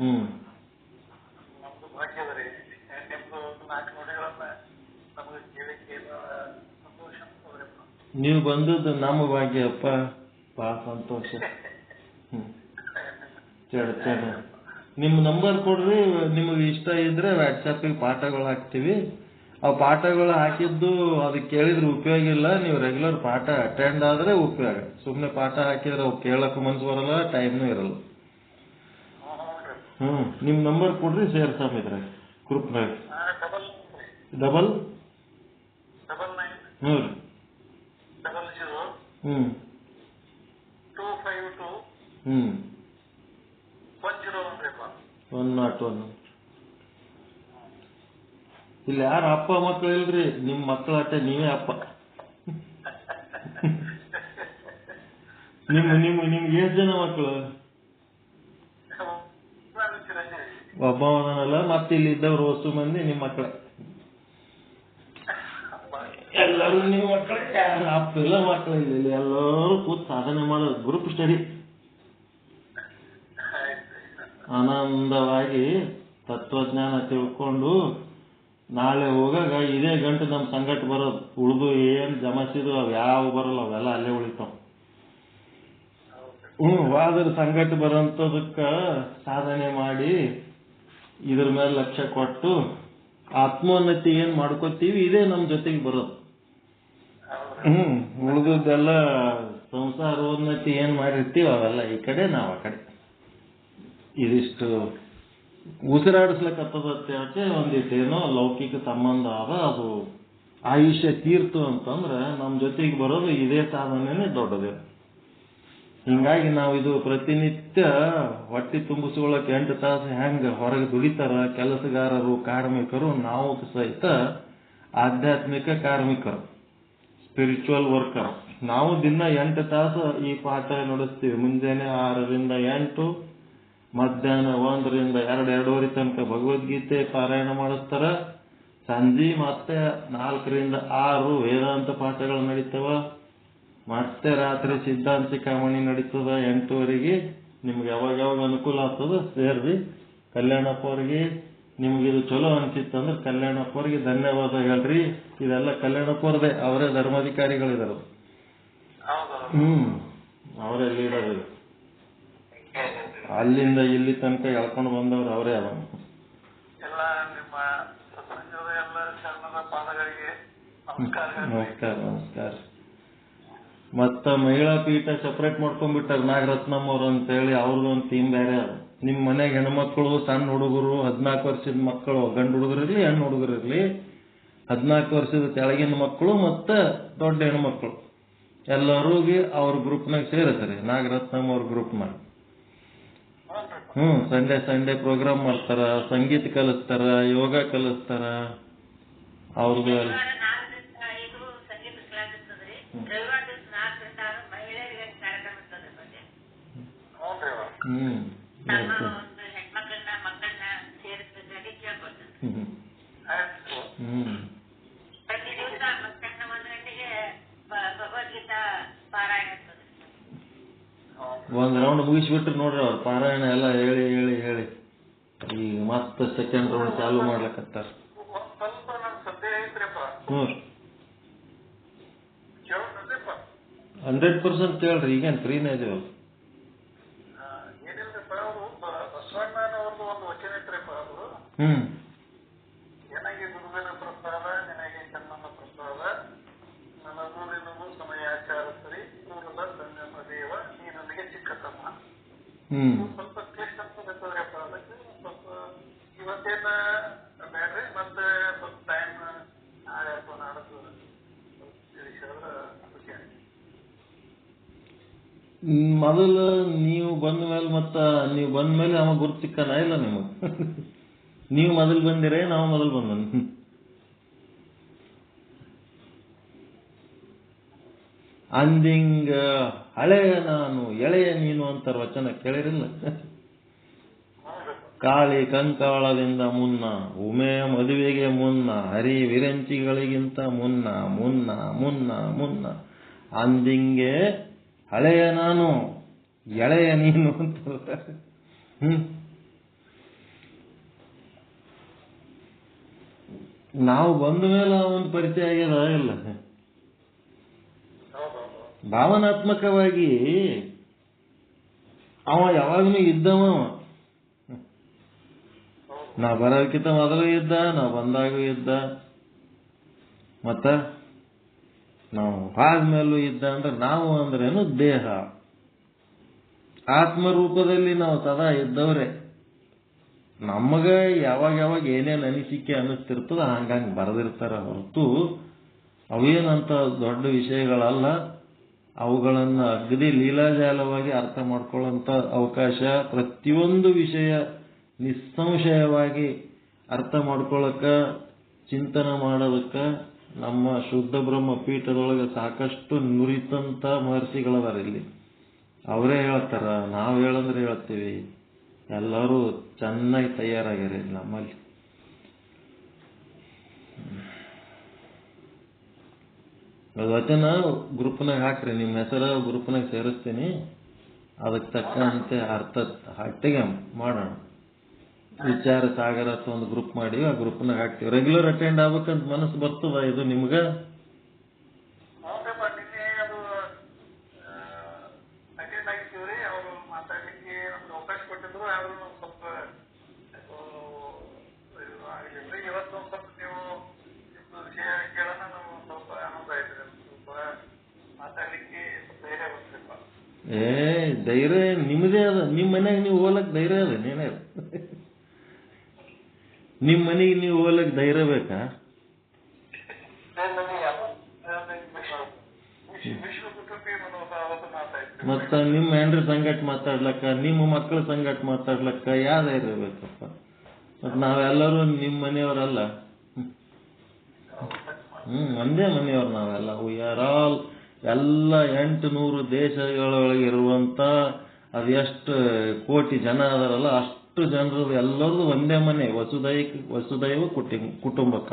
ಹ್ಮ್, ನೀವು ಬಂದದ್ದು ನಮ್ಮ ಭಾಗ್ಯಪ್ಪ, ಬಹಳ ಸಂತೋಷ. ನಿಮ್ಮ ನಂಬರ್ ಕೊಡ್ರಿ, ನಿಮಗೆ ಇಷ್ಟ ಇದ್ರೆ ವಾಟ್ಸಪ್ಪಿಗೆ ಪಾಠಗಳು ಹಾಕ್ತಿವಿ. ಆ ಪಾಠಗಳು ಹಾಕಿದ್ದು ಅದಕ್ಕೆ ಕೇಳಿದ್ರೆ ಉಪಯೋಗ ಇಲ್ಲ, ನೀವು ರೆಗ್ಯುಲರ್ ಪಾಠ ಅಟೆಂಡ್ ಆದ್ರೆ ಉಪಯೋಗ. ಸುಮ್ಮನೆ ಪಾಠ ಹಾಕಿದ್ರೆ ಅವು ಕೇಳಕ್ ಮನ್ಸು ಬರಲ್ಲ, ಟೈಮ್ನೂ ಇರಲ್ಲ. ನಿಮ್ ನಂಬರ್ ಕೊಡ್ರಿ, ಸೇರ್ಸಾಮಿದ್ರೆ ಗ್ರೂಪ್ನಾಗ. ಡಬಲ್ 101. ಇಲ್ಲಿ ಯಾರು ಅಪ್ಪ ಮಕ್ಕಳು ಇಲ್ರಿ, ನಿಮ್ ಮಕ್ಕಳ ಅಟ್ಟೆ ನೀವೇ ಅಪ್ಪ. ನಿಮ್ಗೆ ಎಷ್ಟು ಜನ ಮಕ್ಕಳು? ಒಬ್ಬವನಲ್ಲ, ಮತ್ತೆ ಇಲ್ಲಿ ಇದ್ದವ್ರು ಹೊಸು ಮಂದಿ ನಿಮ್ ಮಕ್ಕಳ. ಎಲ್ಲರೂ ನಿಮ್ಮ ಮಕ್ಕಳು, ಯಾರು ಅಪ್ಪ ಇಲ್ಲ ಮಕ್ಕಳು ಇಲ್ಲ. ಎಲ್ಲರೂ ಕೂತ್ ಸಾಧನೆ ಮಾಡೋದು, ಗ್ರೂಪ್ ಸ್ಟಡಿ. ಆನಂದವಾಗಿ ತತ್ವಜ್ಞಾನ ತಿಳ್ಕೊಂಡು ನಾಳೆ ಹೋಗಾಗ ಇದೇ ಗಂಟು ನಮ್ಮ ಸಂಗಟ ಬರೋದು. ಉಳಿದು ಏನು ಜಮಸಿದು ಅವು ಯಾವ ಬರಲ್ಲ, ಅವೆಲ್ಲ ಅಲ್ಲೇ ಉಳಿತಾವ. ವಾದರ ಸಂಗಟ ಬರೋಂಥದಕ್ಕೆ ಸಾಧನೆ ಮಾಡಿ ಇದ್ರ ಮೇಲೆ ಲಕ್ಷ್ಯ ಕೊಟ್ಟು ಆತ್ಮೋನ್ನತಿ ಏನ್ ಮಾಡ್ಕೋತೀವಿ ಇದೇ ನಮ್ಮ ಜೊತೆಗೆ ಬರೋದು. ಉಳಿದದ್ದೆಲ್ಲ ಸಂಸಾರೋನ್ನತಿ ಏನ್ ಮಾಡಿರ್ತೀವಿ ಅವೆಲ್ಲ ಈ ಕಡೆ, ನಾವು ಆ ಕಡೆ. ಇದಿಷ್ಟು ಉಸಿರಾಡಿಸ್ಲಕ್ಕತ್ತದತ್ತೆ ಒಂದಿಟ್ಟೇನೋ ಲೌಕಿಕ ಸಂಬಂಧ ಅದ. ಅದು ಆಯುಷ್ಯ ತೀರ್ತು ಅಂತಂದ್ರೆ ನಮ್ಮ ಜೊತೆಗೆ ಬರೋದು ಇದೇ ಸಾಧನೆನೇ ದೊಡ್ಡದೇ. ಹಿಂಗಾಗಿ ನಾವು ಇದು ಪ್ರತಿನಿತ್ಯ ಹೊಟ್ಟೆ ತುಂಬಿಸ್ಕೊಳ್ಳಕ್ಕೆ 8 ತಾಸು ಹೆಂಗ ಹೊರಗೆ ದುಡಿತಾರ ಕೆಲಸಗಾರರು, ಕಾರ್ಮಿಕರು, ನಾವು ಸಹಿತ ಆಧ್ಯಾತ್ಮಿಕ ಕಾರ್ಮಿಕರು, ಸ್ಪಿರಿಚುವಲ್ ವರ್ಕರ್. ನಾವು ದಿನ 8 ತಾಸು ಈ ಪಾಠ ನಡೆಸ್ತೀವಿ. ಮುಂಜಾನೆ 6ರಿಂದ 8, ಮಧ್ಯಾಹ್ನ 1ರಿಂದ 2, 2:30 ತನಕ ಭಗವದ್ಗೀತೆ ಪಾರಾಯಣ ಮಾಡಿಸ್ತಾರ. ಸಂಜೆ ಮತ್ತೆ 4ರಿಂದ 6 ವೇದಾಂತ ಪಾಠಗಳು ನಡೀತಾವ. ಮತ್ತೆ ರಾತ್ರಿ ಸಿದ್ಧಾಂತ ಶಿಖಾಮಣಿ ನಡೀತದ 8:30. ನಿಮ್ಗೆ ಯಾವಾಗ ಅನುಕೂಲ ಆಗ್ತದ ಸೇರ್ರಿ. ಕಲ್ಯಾಣಪ್ಪ ಅವ್ರಿಗೆ ನಿಮ್ಗಿದು ಚಲೋ ಅನ್ಸಿತ್ತಂದ್ರೆ ಕಲ್ಯಾಣಪ್ಪ ಅವ್ರಿಗೆ ಧನ್ಯವಾದ ಹೇಳ್ರಿ. ಇದೆಲ್ಲ ಕಲ್ಯಾಣಪ್ಪ ಅವ್ರದೇ, ಅವರೇ ಧರ್ಮಾಧಿಕಾರಿಗಳಿದಾರ. ಅವರೇ ಲೀಡರ್ ಇದು. ಅಲ್ಲಿಂದ ಇಲ್ಲಿ ತನಕ ಎಳ್ಕೊಂಡು ಬಂದವ್ರು ಅವರೇ ಅದ. ನಮಸ್ಕಾರ ನಮಸ್ಕಾರ. ಮತ್ತ ಮಹಿಳಾ ಪೀಠ ಸೆಪರೇಟ್ ಮಾಡ್ಕೊಂಡ್ಬಿಟ್ಟಾರ ನಾಗರತ್ನಮ್ಮ ಅವ್ರು ಅಂತ ಹೇಳಿ. ಅವ್ರದ್ದೊಂದು ಥೀಮ್ ಬೇರೆ ಅದ. ನಿಮ್ ಮನೆಗೆ ಹೆಣ್ಮಕ್ಳು, ಸಣ್ಣ ಹುಡುಗರು, 14 ವರ್ಷದ ಮಕ್ಕಳು, ಗಂಡು ಹುಡುಗರಿರ್ಲಿ ಹೆಣ್ಣು ಹುಡುಗರಿರ್ಲಿ, 14 ವರ್ಷದ ಕೆಳಗಿನ ಮಕ್ಕಳು ಮತ್ತೆ ದೊಡ್ಡ ಹೆಣ್ಮಕ್ಳು ಎಲ್ಲರಿಗೆ ಅವ್ರ ಗ್ರೂಪ್ನಾಗ ಸೇರಿಸ್ರಿ. ನಾಗರತ್ನಮ್ಮ ಅವ್ರ ಗ್ರೂಪ್ನಾಗ ಸಂಡೇ ಪ್ರೋಗ್ರಾಮ್ ಮಾಡ್ತಾರ, ಸಂಗೀತ ಕಲಿಸ್ತಾರ, ಯೋಗ ಕಲಿಸ್ತಾರ. ಅವ್ರದ್ದು ಒಂದ್ ರೌಂಡ್ ಮುಗಿಸ್ಬಿಟ್ರು ನೋಡ್ರಿ ಅವ್ರು ಪಾರಾಯಣ ಎಲ್ಲ ಹೇಳಿ ಹೇಳಿ ಹೇಳಿ ಈಗ ಮತ್ತೆ ಸೆಕೆಂಡ್ ರೌಂಡ್ ಚಾಲು ಮಾಡ್ಲಕತ್ತಾರ. 100% ಕೇಳ್ರಿ, ಈಗೇನ್ ಫ್ರೀನೇ ಇದೀವಲ್ಲ. ಮೊದಲು ನೀವು ಬಂದ ಮೇಲೆ ಅವ ಗುರ್ತು ಸಿಕ್ಕನ ಇಲ್ಲ ನಿಮಗ್? ನೀವು ಮೊದಲು ಬಂದಿರೇ ನಾವು ಮೊದಲು ಬಂದ? ಅಂದಿಂಗ ಹಳೆಯ ನಾನು ಎಳೆಯ ನೀನು ಅಂತಾರ ವಚನ ಕೇಳಿರಿಲ್ಲ? ಕಾಳಿ ಕಂಕಾಳದಿಂದ ಮುನ್ನ, ಉಮೆಯ ಮದುವೆಗೆ ಮುನ್ನ, ಹರಿ ವಿರಂಚಿಗಳಿಗಿಂತ ಮುನ್ನ ಮುನ್ನ ಮುನ್ನ ಮುನ್ನ ಅಂದಿಂಗೆ ಹಳೆಯ ನಾನು ಎಳೆಯ ನೀನು ಅಂತ. ನಾವು ಬಂದ ಮೇಲೆ ಒಂದು ಪರಿಚಯ ಆಗ್ಯದ ಇಲ್ಲ? ಭಾವನಾತ್ಮಕವಾಗಿ ಅವ ಯಾವಾಗಲೂ ಇದ್ದವ. ನಾ ಬರೋದಕ್ಕಿಂತ ಮೊದಲು ಇದ್ದ, ನಾವು ಬಂದಾಗೂ ಇದ್ದ, ಮತ್ತ ನಾವು ಆದ್ಮೇಲೂ ಇದ್ದ. ಅಂದ್ರೆ ನಾವು ಅಂದ್ರೇನು ದೇಹ, ಆತ್ಮರೂಪದಲ್ಲಿ ನಾವು ಸದಾ ಇದ್ದವ್ರೆ. ನಮಗ ಯಾವಾಗ ಏನೇನು ಅನಿಸಿಕೆ ಅನ್ನಿಸ್ತಿರ್ತದ ಹಂಗಂಗೆ ಬರೆದಿರ್ತಾರ ಹೊರತು ಅವೇನಂತ ದೊಡ್ಡ ವಿಷಯಗಳಲ್ಲ. ಅವುಗಳನ್ನು ಅಗದಿ ಲೀಲಾಜಾಲವಾಗಿ ಅರ್ಥ ಮಾಡ್ಕೊಳ್ಳೋಂಥ ಅವಕಾಶ, ಪ್ರತಿಯೊಂದು ವಿಷಯ ನಿಸ್ಸಂಶಯವಾಗಿ ಅರ್ಥ ಮಾಡ್ಕೊಳ್ಳೋಕ, ಚಿಂತನೆ ಮಾಡೋದಕ್ಕ ನಮ್ಮ ಶುದ್ಧ ಬ್ರಹ್ಮ ಪೀಠದೊಳಗೆ ಸಾಕಷ್ಟು ನುರಿತಂತ ಮಹರ್ಷಿಗಳದಾರ ಇಲ್ಲಿ. ಅವರೇ ಹೇಳ್ತಾರ, ನಾವು ಹೇಳಂದ್ರೆ ಹೇಳ್ತೀವಿ. ಎಲ್ಲರೂ ಚೆನ್ನಾಗಿ ತಯಾರಾಗ್ಯಾರ ನಮ್ಮಲ್ಲಿ. ವಚನ ಗ್ರೂಪ್ನಾಗ ಹಾಕ್ರಿ, ನಿಮ್ಮ ಹೆಸರ ಗ್ರೂಪ್ನಾಗ ಸೇರಿಸ್ತೀನಿ. ಅದಕ್ಕೆ ತಕ್ಕಂತೆ ಅರ್ಥ ಹಟ್ಟಿಗೆ ಮಾಡೋಣ. ವಿಚಾರ ಸಾಗರ ಅಂತ ಒಂದು ಗ್ರೂಪ್ ಮಾಡಿ ಆ ಗ್ರೂಪ್ನಾಗ ಹಾಕ್ತೀವಿ. ರೆಗ್ಯುಲರ್ ಅಟೆಂಡ್ ಆಗ್ಬೇಕಂತ ಮನಸ್ಸು ಬರ್ತದ ಇದು ನಿಮ್ಗೆ? ಧೈರ್ಯ ನಿಮ್ಮದೇ ಅದ. ನಿಮ್ಮ ಮನ್ಯಾಗ ನೀವು ಹೋಲಕ್ ಧೈರ್ಯ ಅದ. ನೀನೇ ನಿಮ್ಮ ಮನೆಗೆ ನೀವು ಹೋಲಕ್ ಧೈರ್ಯ ಬೇಕಾ? ಮತ್ತ ನಿಮ್ಮ ಹೆಂಡ್ರ ಸಂಗಟ್ ಮಾತಾಡ್ಲಕ್ಕ, ನಿಮ್ಮ ಮಕ್ಕಳ ಸಂಗಟ್ ಮಾತಾಡ್ಲಕ್ಕ ಯಾವ ಧೈರ್ಯ ಬೇಕಪ್ಪ? ಮತ್ ನಾವೆಲ್ಲರೂ ನಿಮ್ಮ ಮನೆಯವರಲ್ಲ. ಒಂದೇ ಮನೆಯವ್ರು ನಾವೆಲ್ಲ. ವಿ ಆರ್ ಆಲ್ ಎಲ್ಲ 800 ದೇಶಗಳೊಳಗೆ ಇರುವಂತ ಅದೆಷ್ಟು ಕೋಟಿ ಜನ ಅದಾರಲ್ಲ ಅಷ್ಟು ಜನರದು ಎಲ್ಲರದು ಒಂದೇ ಮನೆ. ವಸುದೈವ ಕುಟುಂಬಕ.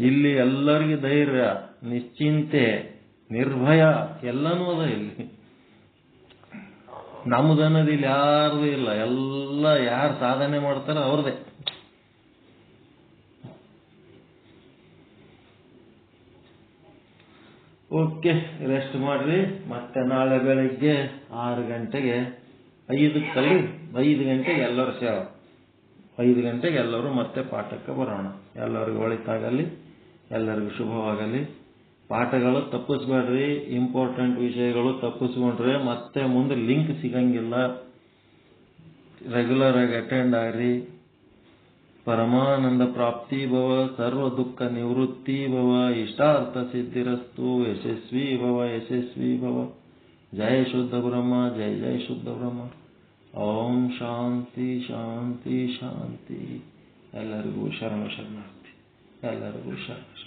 ಇಲ್ಲಿ ಎಲ್ಲರಿಗೂ ಧೈರ್ಯ, ನಿಶ್ಚಿಂತೆ, ನಿರ್ಭಯ ಎಲ್ಲನೂ ಅದ ಇಲ್ಲಿ. ನಮ್ದನ್ನೋದು ಇಲ್ಲಿ ಯಾರ್ದು ಇಲ್ಲ. ಎಲ್ಲ ಯಾರು ಸಾಧನೆ ಮಾಡ್ತಾರ ಅವ್ರದೇ. ಓಕೆ, ರೆಸ್ಟ್ ಮಾಡ್ರಿ. ಮತ್ತೆ ನಾಳೆ ಬೆಳಿಗ್ಗೆ 6 ಗಂಟೆಗೆ 5 ಗಂಟೆಗೆ ಎಲ್ಲರೂ 5 ಗಂಟೆಗೆ ಎಲ್ಲರೂ ಮತ್ತೆ ಪಾಠಕ್ಕೆ ಬರೋಣ. ಎಲ್ಲರಿಗೂ ಒಳಿತಾಗಲಿ, ಎಲ್ಲರಿಗೂ ಶುಭವಾಗಲಿ. ಪಾಠಗಳು ತಪ್ಪಿಸ್ಬೇಡ್ರಿ. ಇಂಪಾರ್ಟೆಂಟ್ ವಿಷಯಗಳು ತಪ್ಪಿಸ್ಕೊಂಡ್ರೆ ಮತ್ತೆ ಮುಂದೆ ಲಿಂಕ್ ಸಿಗಂಗಿಲ್ಲ. ರೆಗ್ಯುಲರ್ ಆಗಿ ಅಟೆಂಡ್ ಆಗ್ರಿ. ಪರಮಾನಂದ ಪ್ರಾಪ್ತಿ ಭವ, ಸರ್ವ ದುಃಖ ನಿವೃತ್ತಿ ಭವ, ಇಷ್ಟಾರ್ಥ ಸಿದ್ಧಿರಸ್ತು. ಯಶಸ್ವಿ ಭವ. ಜಯ ಶುದ್ಧ ಬ್ರಹ್ಮ, ಜಯ ಜಯ ಶುದ್ಧ ಬ್ರಹ್ಮ. ಓಂ ಶಾಂತಿ ಶಾಂತಿ ಶಾಂತಿ. ಎಲ್ಲರಿಗೂ ಶರಣಾರ್ಥಿ. ಎಲ್ಲರಿಗೂ ಶರಣಾರ್ಥಿ.